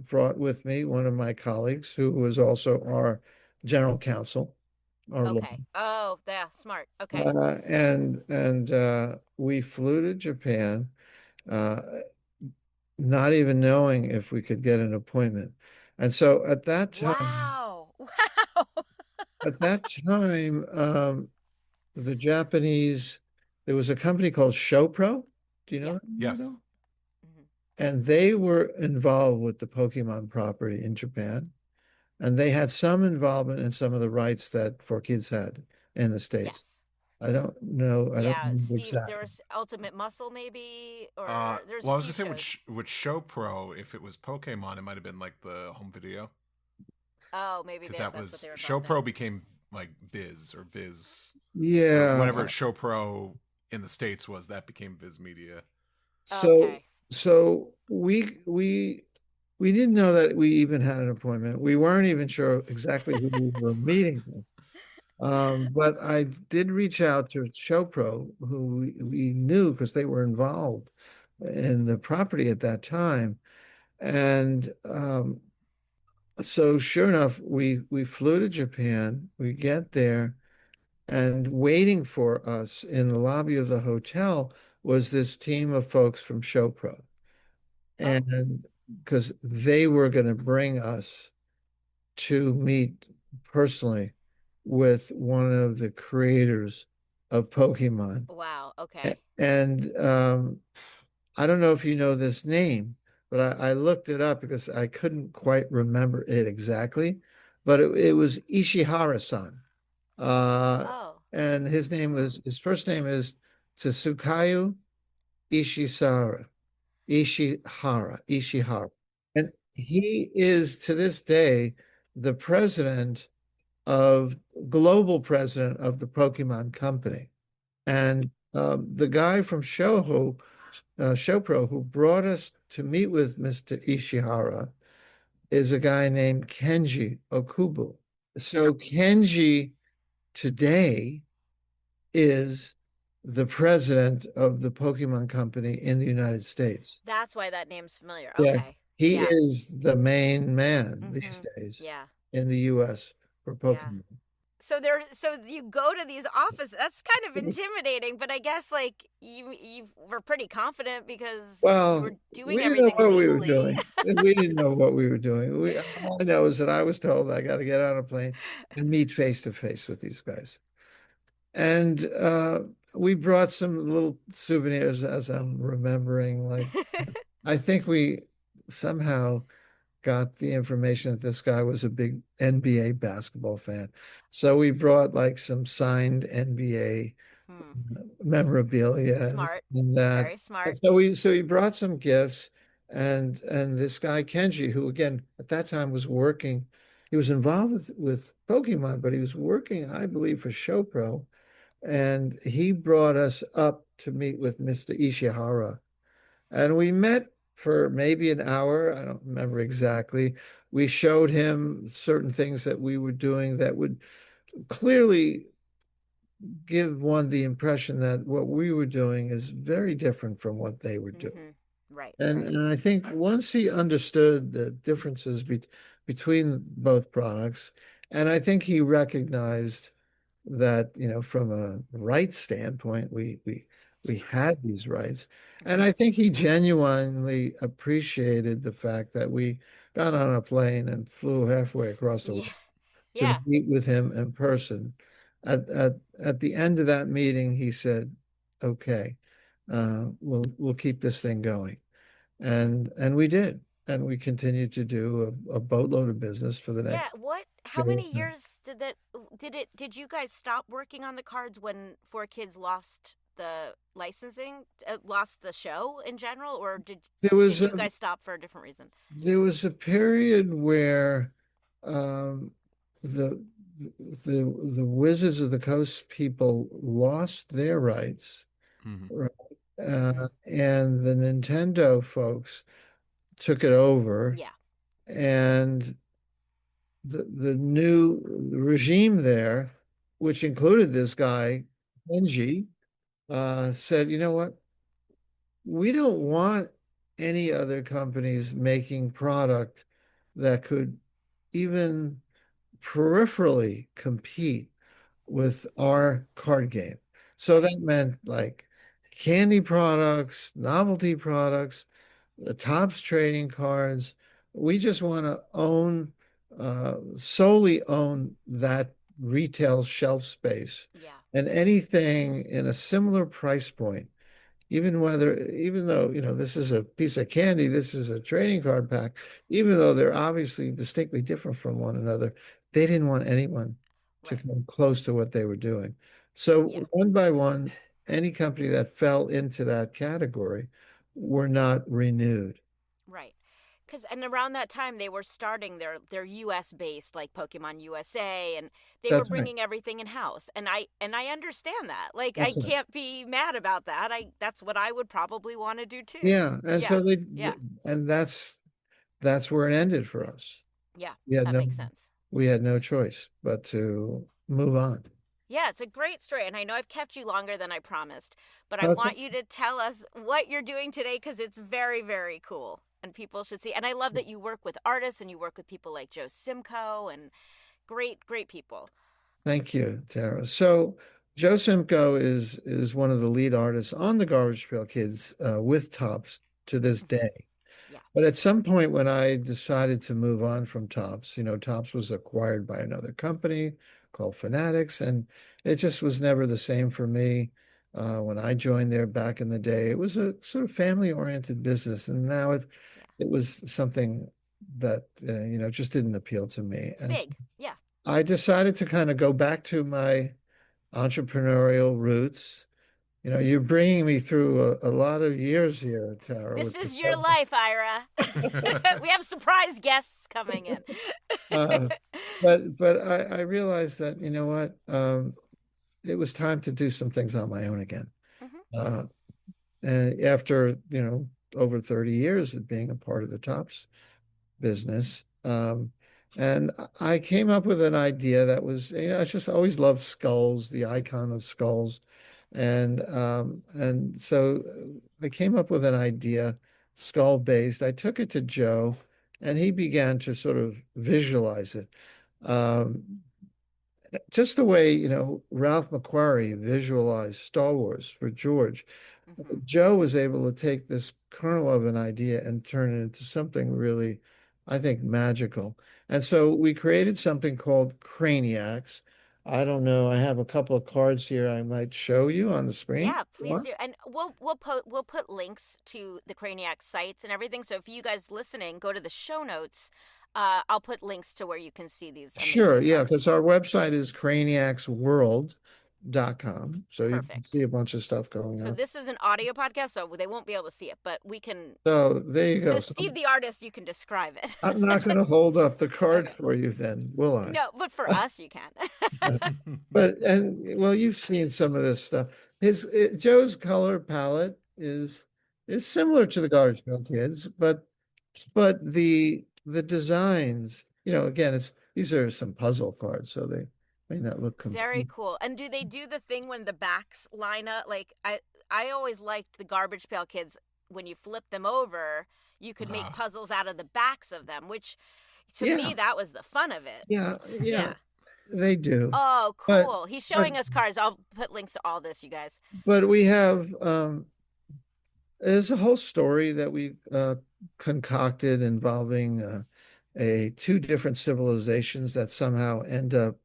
brought with me one of my colleagues who was also our general counsel. Okay. Oh, yeah, smart. Okay. And we flew to Japan, not even knowing if we could get an appointment. And so at that time, wow. at that time, the Japanese, there was a company called ShowPro. Do you know that? Yes. And they were involved with the Pokemon property in Japan. And they had some involvement in some of the rights that 4Kids had in the States. Yes. I don't know. I don't remember Steve, exactly. There was Ultimate Muscle, maybe, or there's. Well, I was gonna say with ShowPro, if it was Pokemon, it might have been like the home video. Oh, maybe because that was what they were ShowPro became like Viz or Viz. Yeah. Whatever ShowPro in the States was, that became Viz Media. So we didn't know that we even had an appointment. We weren't even sure exactly who we were meeting with. But I did reach out to ShowPro, who we knew because they were involved in the property at that time. And so sure enough, we flew to Japan. We get there, and waiting for us in the lobby of the hotel was this team of folks from ShowPro. And because they were going to bring us to meet personally with one of the creators of Pokemon. Wow. Okay. And I don't know if you know this name, but I looked it up because I couldn't quite remember it exactly. But it was Ishihara-san. Uh, Oh. and his first name is Tsukayu Ishihara. Ishihara. And he is to this day the global president of the Pokemon company. And the guy from Showpro, who brought us to meet with Mr. Ishihara, is a guy named Kenji Okubo. So Kenji today is the president of the Pokemon company in the United States. That's why that name's familiar. Yeah, Okay. he Yeah. is the main man these Mhm. days Yeah. in the US for Yeah. Pokemon. So you go to these offices. That's kind of intimidating, but I guess like you were pretty confident because you were Well, doing we didn't know everything what we were legally. doing. We didn't know what we were doing. All I know is that I was told I got to get on a plane and meet face to face with these guys. And we brought some little souvenirs as I'm remembering. Like, I think we somehow got the information that this guy was a big NBA basketball fan. So we brought like some signed NBA Hmm. memorabilia Smart. and that. Very And smart. so we brought some gifts and this guy Kenji, who again at that time was working, he was involved with Pokemon, but he was working, I believe, for Showpro. And he brought us up to meet with Mr. Ishihara. And we met for maybe an hour. I don't remember exactly. We showed him certain things that we were doing that would clearly give one the impression that what we were doing is very different from what they were doing. Mhm. Right. And Right. and I think once he understood the differences between both products, and I think he recognized that, from a rights standpoint, we had these rights. And I think he genuinely appreciated the fact that we got on a plane and flew halfway across the Yeah. world to Yeah. meet with him in person. At the end of that meeting, he said, "Okay, we'll keep this thing going," and we did, and we continued to do a boatload of business for the Yeah. next How period many of time. years did you guys stop working on the cards when 4Kids lost the licensing, lost the show in general, or There was did you a, guys stop for a different reason? there was a period where um, the the Wizards of the Coast people lost their rights, Mhm. right? Mhm. And the Nintendo folks took it over, Yeah. and the new regime there, which included this guy, Kenji, said, "You know what? We don't want any other companies making product that could even peripherally compete with our card game." So Right. that meant like candy products, novelty products, the Topps trading cards. We just want to solely own that retail shelf space, Yeah. and anything in a similar price point, even though, this is a piece of candy, this is a trading card pack, even though they're obviously distinctly different from one another, they didn't want anyone to Right. come close to what they were doing. Yeah. So one by one, any company that fell into that category were not renewed. Right. And around that time they were starting their US based like Pokemon USA, and they were That's right. bringing everything in house, and I understand that. Like I That's right. can't be mad about that. I That's what I would probably want to do too. Yeah. And Yeah. so Yeah. and that's where it ended for us. Yeah. We had That no makes sense. we had no choice but to move on. Yeah, it's a great story, and I know I've kept you longer than I promised, but I That's want you to tell us what you're doing today because it's very, very cool, and people should see. And I love that you work with artists and you work with people like Joe Simcoe and great, great people. Thank you, Tara. So Joe Simcoe is one of the lead artists on the Garbage Pail Kids with Tops to this Mhm. day. Yeah. But at some point when I decided to move on from Tops, Tops was acquired by another company called Fanatics, and it just was never the same for me. When I joined there back in the day, it was a sort of family-oriented business, and now it was something that, just didn't appeal to me. It's And big. Yeah. I decided to kind of go back to my entrepreneurial roots. You're bringing me through a lot of years here, Tara. This is your life, Ira. We have surprise guests coming in. But I realized that, you know what, it was time to do some things on my own again. And after, over 30 years of being a part of the Tops business. And I came up with an idea that was, I just always loved skulls, the icon of skulls. And so I came up with an idea, skull based. I took it to Joe, and he began to sort of visualize it. Just the way, Ralph McQuarrie visualized Star Wars for George. Joe was able to take this kernel of an idea and turn it into something really, I think, magical. And so we created something called Craniacs. I don't know. I have a couple of cards here I might show you on the screen. Yeah, please do. And we'll put links to the Craniac sites and everything. So if you guys listening go to the show notes, I'll put links to where you can see these. Sure, yeah, because our website is craniacsworld.com. So you can see a bunch of stuff going on. So this is an audio podcast, so they won't be able to see it, but we can. So there you go. So Steve the artist, you can describe it. I'm not going to hold up the card for you then, will I? No, but for us, you can. Well, you've seen some of this stuff. Joe's color palette is similar to the Garbage Pail Kids, but the designs, again, these are some puzzle cards, so they may not look complete. Very cool. And do they do the thing when the backs line up? Like I always liked the Garbage Pail Kids. When you flip them over, you could make puzzles out of the backs of them, which to me, that was the fun of it. Yeah. They do. Oh, cool. He's showing us cards. I'll put links to all this, you guys. But we have, there's a whole story that we concocted involving two different civilizations that somehow end up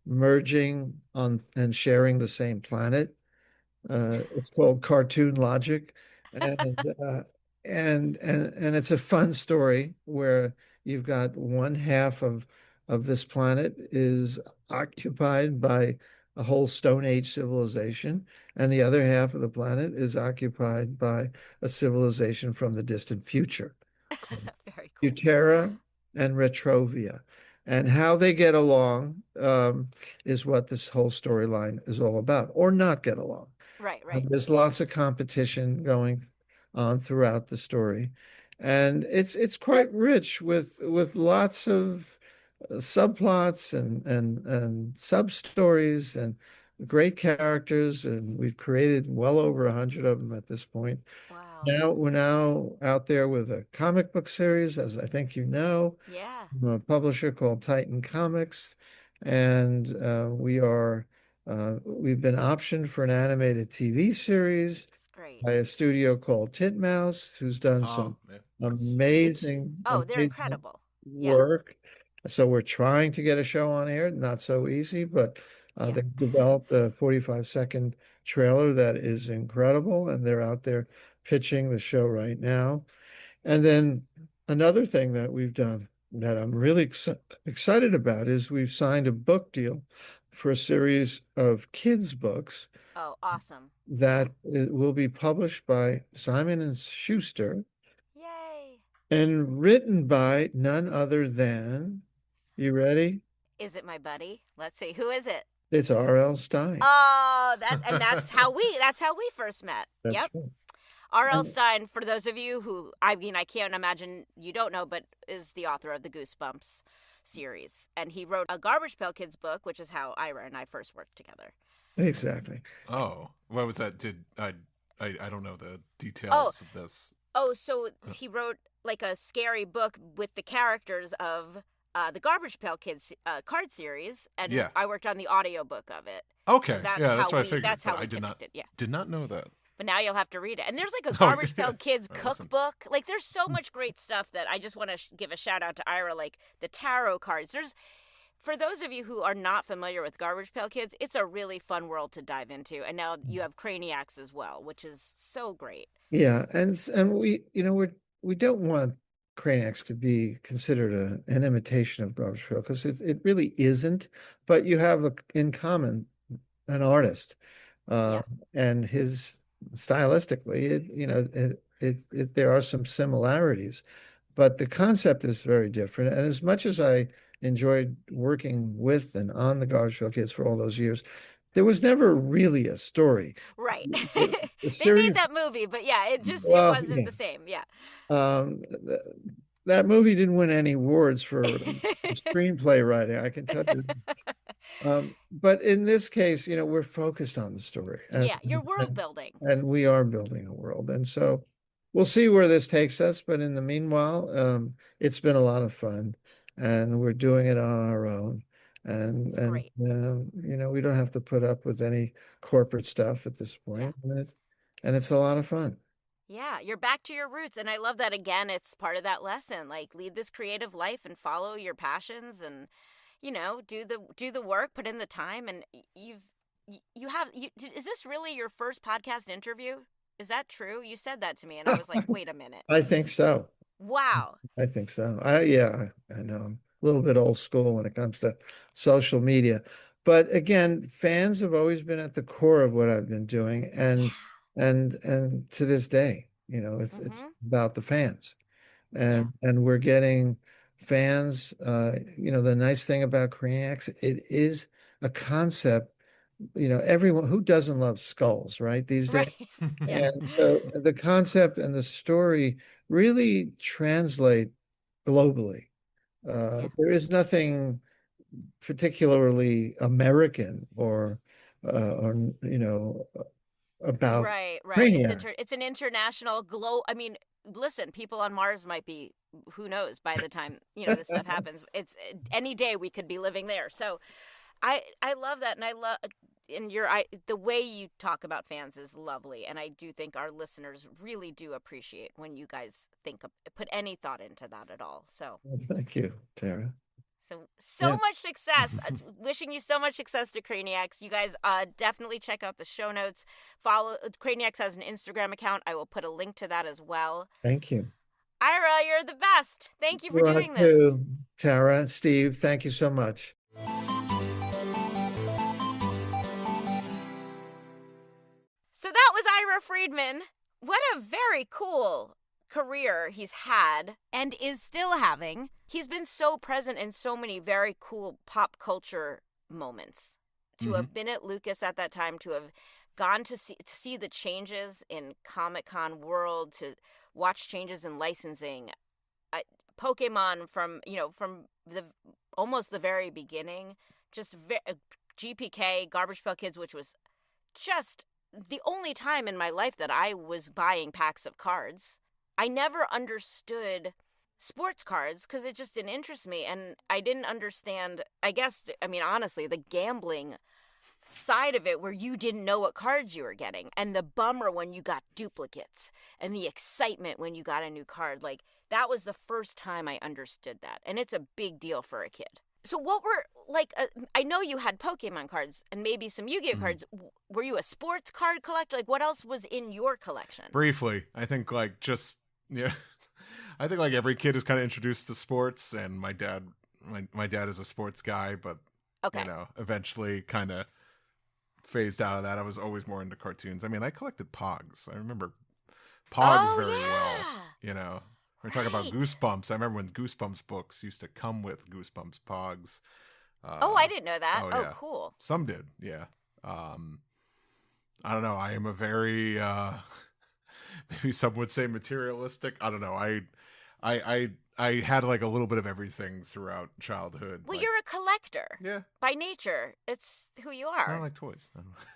merging on and sharing the same planet. It's called Cartoon Logic, and it's a fun story where you've got one half of this planet is occupied by a whole Stone Age civilization, and the other half of the planet is occupied by a civilization from the distant future. Very cool. Utera and Retrovia. And how they get along is what this whole storyline is all about, or not get along. Right. There's lots of competition going on throughout the story. And it's quite rich with lots of subplots and sub-stories and great characters, and we've created well over 100 of them at this point. Wow. Now we're out there with a comic book series, as I think you know. Yeah. From a publisher called Titan Comics, and we've been optioned for an animated TV series. That's great. By a studio called Titmouse, who's done some amazing, they're incredible work. So we're trying to get a show on air. Not so easy, but they've developed a 45-second trailer that is incredible, and they're out there pitching the show right now. And then another thing that we've done that I'm really excited about is we've signed a book deal for a series of kids' books. Oh, awesome. That will be published by Simon & Schuster. Yay. And written by none other than, you ready? Is it my buddy? Let's see. Who is it? It's R.L. Stein. Oh, that's how we first met. That's Yep. right. R.L. Stein, for those of you who, I can't imagine you don't know, but is the author of the Goosebumps series. And he wrote a Garbage Pail Kids book, which is how Ira and I first worked together. Exactly. Oh, what was that? I don't know the details of this. Oh, so he wrote like a scary book with the characters of the Garbage Pail Kids card series, and I worked on the audiobook of it. Okay, So that's that's what I figured. That's how I we did connected. did not know that. But now you'll have to read it. And there's like a Garbage Pail Kids Awesome. cookbook. Like there's so much great stuff that I just want to give a shout out to Ira, like the tarot cards. For those of you who are not familiar with Garbage Pail Kids, it's a really fun world to dive into. And now you have Craniacs as well, which is so great. Yeah, and we don't want Craniacs could be considered an imitation of Garbage Pail, because it really isn't. But you have in common an artist, and his stylistically, there are some similarities, but the concept is very different. And as much as I enjoyed working with and on the Garbage Pail Kids for all those years, there was never really a story. Right. The They series, made that movie, but yeah, it well, wasn't yeah. the same. Yeah. Th that movie didn't win any awards for screenplay writing, I can tell you. But in this case, we're focused on the story, Yeah, you're world building. and we are building a world. And so we'll see where this takes us. But in the meanwhile, it's been a lot of fun, and we're doing it on our own. And great. we don't have to put up with any corporate stuff at this point. And it's a lot of fun. Yeah, you're back to your roots, and I love that. Again, it's part of that lesson, like lead this creative life and follow your passions, and do the work, put in the time. And is this really your first podcast interview? Is that true? You said that to me, and I was like, wait a minute. I think so. Wow. I think so. I know I'm a little bit old school when it comes to social media, but again, fans have always been at the core of what I've been doing, and to this day, it's about the fans, and we're getting fans. The nice thing about Craniacs, it is a concept. Everyone who doesn't love skulls, right? These days. Right. Yeah. And so the concept and the story really translate globally. There is nothing particularly American or about right. Craniac. It's an international I mean, listen, people on Mars might be, who knows, by the time this stuff happens. It's any day we could be living there. So I love that, and I love. And the way you talk about fans is lovely, and I do think our listeners really do appreciate when you guys put any thought into that at all. So Well, thank you, Tara. So much success. Wishing you so much success to Craniacs. You guys definitely check out the show notes. Follow Craniacs has an Instagram account. I will put a link to that as well. Thank you. Ira, you're the best. Thank you for doing this. Too, Tara, Steve, thank you so much. So that was Ira Friedman. What a very cool career he's had and is still having. He's been so present in so many very cool pop culture moments. To have been at Lucas at that time, to have gone to see the changes in Comic-Con world, to watch changes in licensing, Pokemon from the almost the very beginning, just GPK, Garbage Pail Kids, which was just the only time in my life that I was buying packs of cards. I never understood sports cards because it just didn't interest me. And I didn't understand, honestly, the gambling side of it where you didn't know what cards you were getting. And the bummer when you got duplicates and the excitement when you got a new card. Like, that was the first time I understood that. And it's a big deal for a kid. So what were, I know you had Pokemon cards and maybe some Yu-Gi-Oh cards. Were you a sports card collector? Like, what else was in your collection? Briefly, I think, I think, every kid is kind of introduced to sports, and my dad is a sports guy, but, eventually kind of phased out of that. I was always more into cartoons. I mean, I collected Pogs. I remember Pogs well, We're talking about Goosebumps. I remember when Goosebumps books used to come with Goosebumps Pogs. I didn't know that. Yeah. Cool. Some did, yeah. I don't know. I am a very, maybe some would say materialistic. I don't know. I had a little bit of everything throughout childhood. Well, you're a collector. Yeah. By nature, it's who you are. I don't like toys.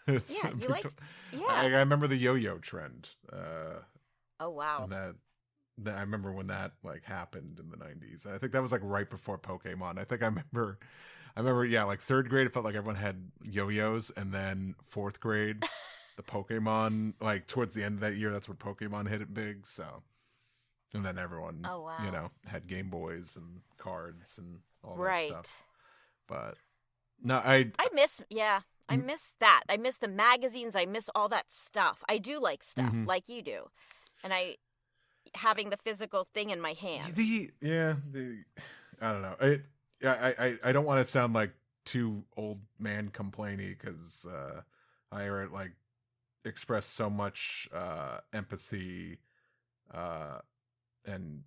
Yeah, you like. Yeah. I remember the yo-yo trend. Oh wow. And that I remember when that happened in the 90s. And I think that was right before Pokemon. I think I remember, yeah, third grade, it felt like everyone had yo-yos, and then fourth grade, the Pokemon, towards the end of that year, that's when Pokemon hit it big. So, and then everyone, had Game Boys and cards and all that stuff. But no, I miss that. I miss the magazines. I miss all that stuff. I do like stuff like you do. And having the physical thing in my hands. I don't know. I don't want to sound like too old man complainy because I like express so much empathy and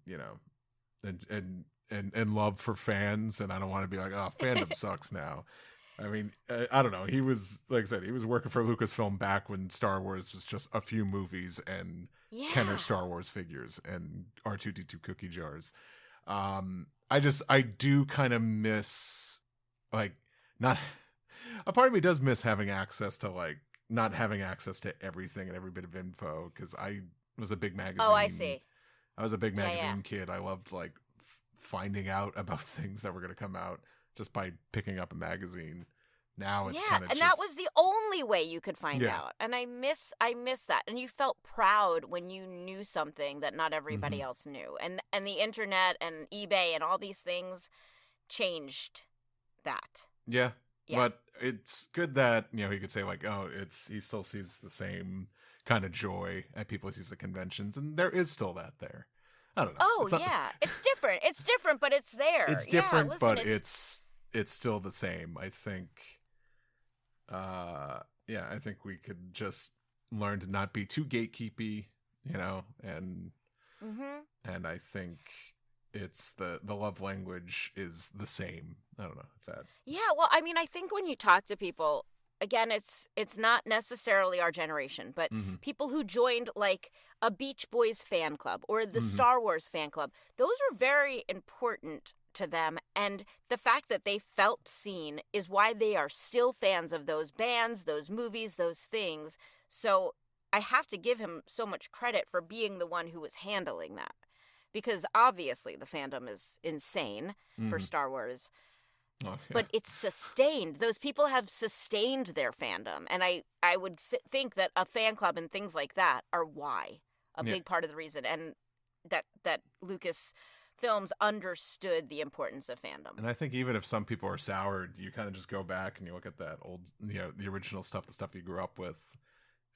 and love for fans, and I don't want to be like, oh, fandom sucks now. I mean, I don't know. He was, like I said, he was working for Lucasfilm back when Star Wars was just a few movies and Kenner Star Wars figures and R2-D2 cookie jars. I do kind of miss, like, not a part of me does miss having access to, like, not having access to everything and every bit of info, because I was a big magazine. Oh, I see. I was a big magazine kid. I loved, like, finding out about things that were going to come out just by picking up a magazine. Now it's kind of and that was the only way you could find out. And I miss that. And you felt proud when you knew something that not everybody else knew. And the internet and eBay and all these things changed that. Yeah. But it's good that, he could say, like, oh, he still sees the same kind of joy at people he sees at conventions, and there is still that there. I don't know. Oh, it's different. It's different, but it's there. It's different, but it's still the same. I think, I think we could just learn to not be too gatekeepy, and I think it's the love language is the same. I don't know if that. Yeah, well, I mean, I think when you talk to people, again, it's not necessarily our generation, but people who joined like a Beach Boys fan club or the Star Wars fan club, those were very important to them. And the fact that they felt seen is why they are still fans of those bands, those movies, those things. So I have to give him so much credit for being the one who was handling that, because obviously the fandom is insane for Star Wars. Oh, yeah. But it's sustained. Those people have sustained their fandom. And I would think that a fan club and things like that are a big part of the reason. And that Lucas Films understood the importance of fandom. And I think even if some people are soured, you kind of just go back and you look at that old, the original stuff, the stuff you grew up with,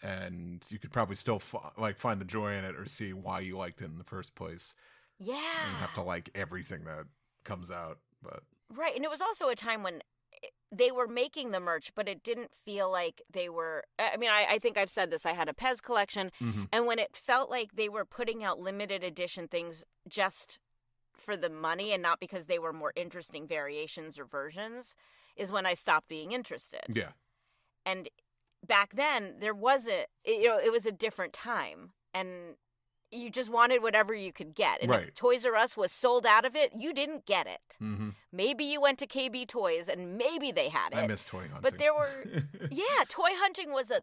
and you could probably still find the joy in it or see why you liked it in the first place. Yeah. And you have to like everything that comes out, but... Right, and it was also a time when they were making the merch, but it didn't feel like they were... I mean, I think I've said this. I had a Pez collection, and when it felt like they were putting out limited edition things just for the money and not because they were more interesting variations or versions, is when I stopped being interested. Yeah. And back then, it was a different time, and... You just wanted whatever you could get. And if Toys R Us was sold out of it, you didn't get it. Maybe you went to KB Toys and maybe they had it. I miss toy hunting. But there were... toy hunting was a...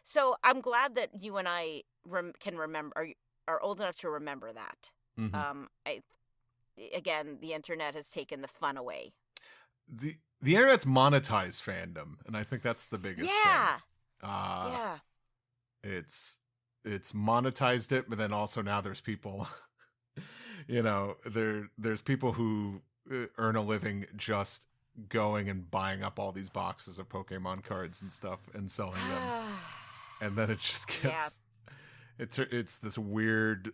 So I'm glad that you and I can remember, are old enough to remember that. Again, the internet has taken the fun away. The internet's monetized fandom, and I think that's the biggest thing. It's monetized it, but then also now there's people, there's people who earn a living just going and buying up all these boxes of Pokemon cards and stuff and selling them. And then it just gets, it's this weird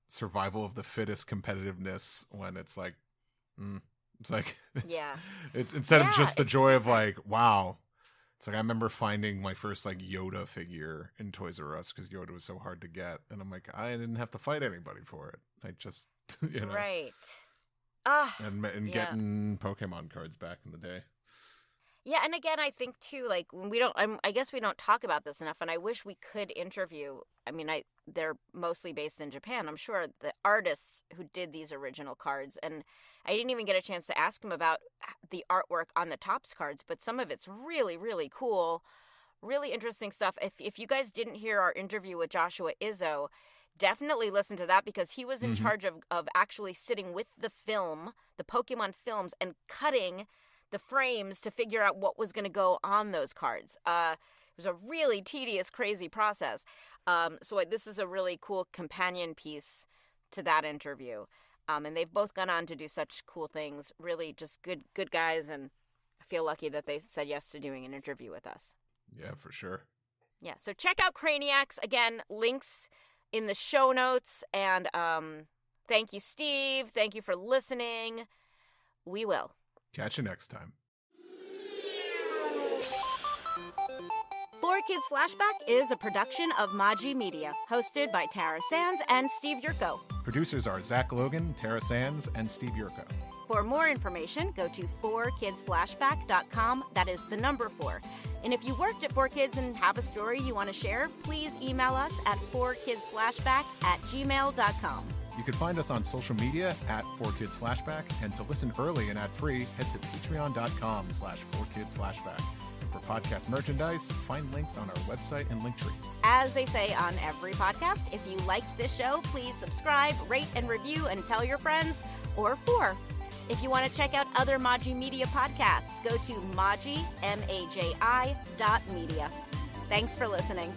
survival of the fittest competitiveness when it's like, it's instead of just the joy of like, wow. It's like I remember finding my first like Yoda figure in Toys R Us because Yoda was so hard to get, and I'm like, I didn't have to fight anybody for it. I just, right. And getting Pokemon cards back in the day. Yeah, and again, I think too, like I guess we don't talk about this enough, and I wish we could interview. I mean, they're mostly based in Japan. I'm sure the artists who did these original cards, and I didn't even get a chance to ask them about the artwork on the Topps cards, but some of it's really, really cool, really interesting stuff. If you guys didn't hear our interview with Joshua Izzo, definitely listen to that because he was in charge of actually sitting with the Pokemon films, and cutting the frames to figure out what was going to go on those cards. It was a really tedious, crazy process. So this is a really cool companion piece to that interview. And they've both gone on to do such cool things. Really just good guys, and I feel lucky that they said yes to doing an interview with us. Yeah, for sure. Yeah, so check out Craniacs. Again, links in the show notes. And thank you, Steve. Thank you for listening. We will. Catch you next time. 4Kids Flashback is a production of Maji Media, hosted by Tara Sands and Steve Yurko. Producers are Zach Logan, Tara Sands, and Steve Yurko. For more information, go to 4kidsflashback.com. That is the number 4. And if you worked at 4Kids and have a story you want to share, please email us at 4kidsflashback@gmail.com. You can find us on social media at 4Kids Flashback, and to listen early and ad-free, head to patreon.com/4kidsflashback. For podcast merchandise, find links on our website and Linktree. As they say on every podcast, if you liked this show, please subscribe, rate, and review, and tell your friends, or 4. If you want to check out other Maji Media podcasts, go to Maji, M-A-J-I, .media. Thanks for listening.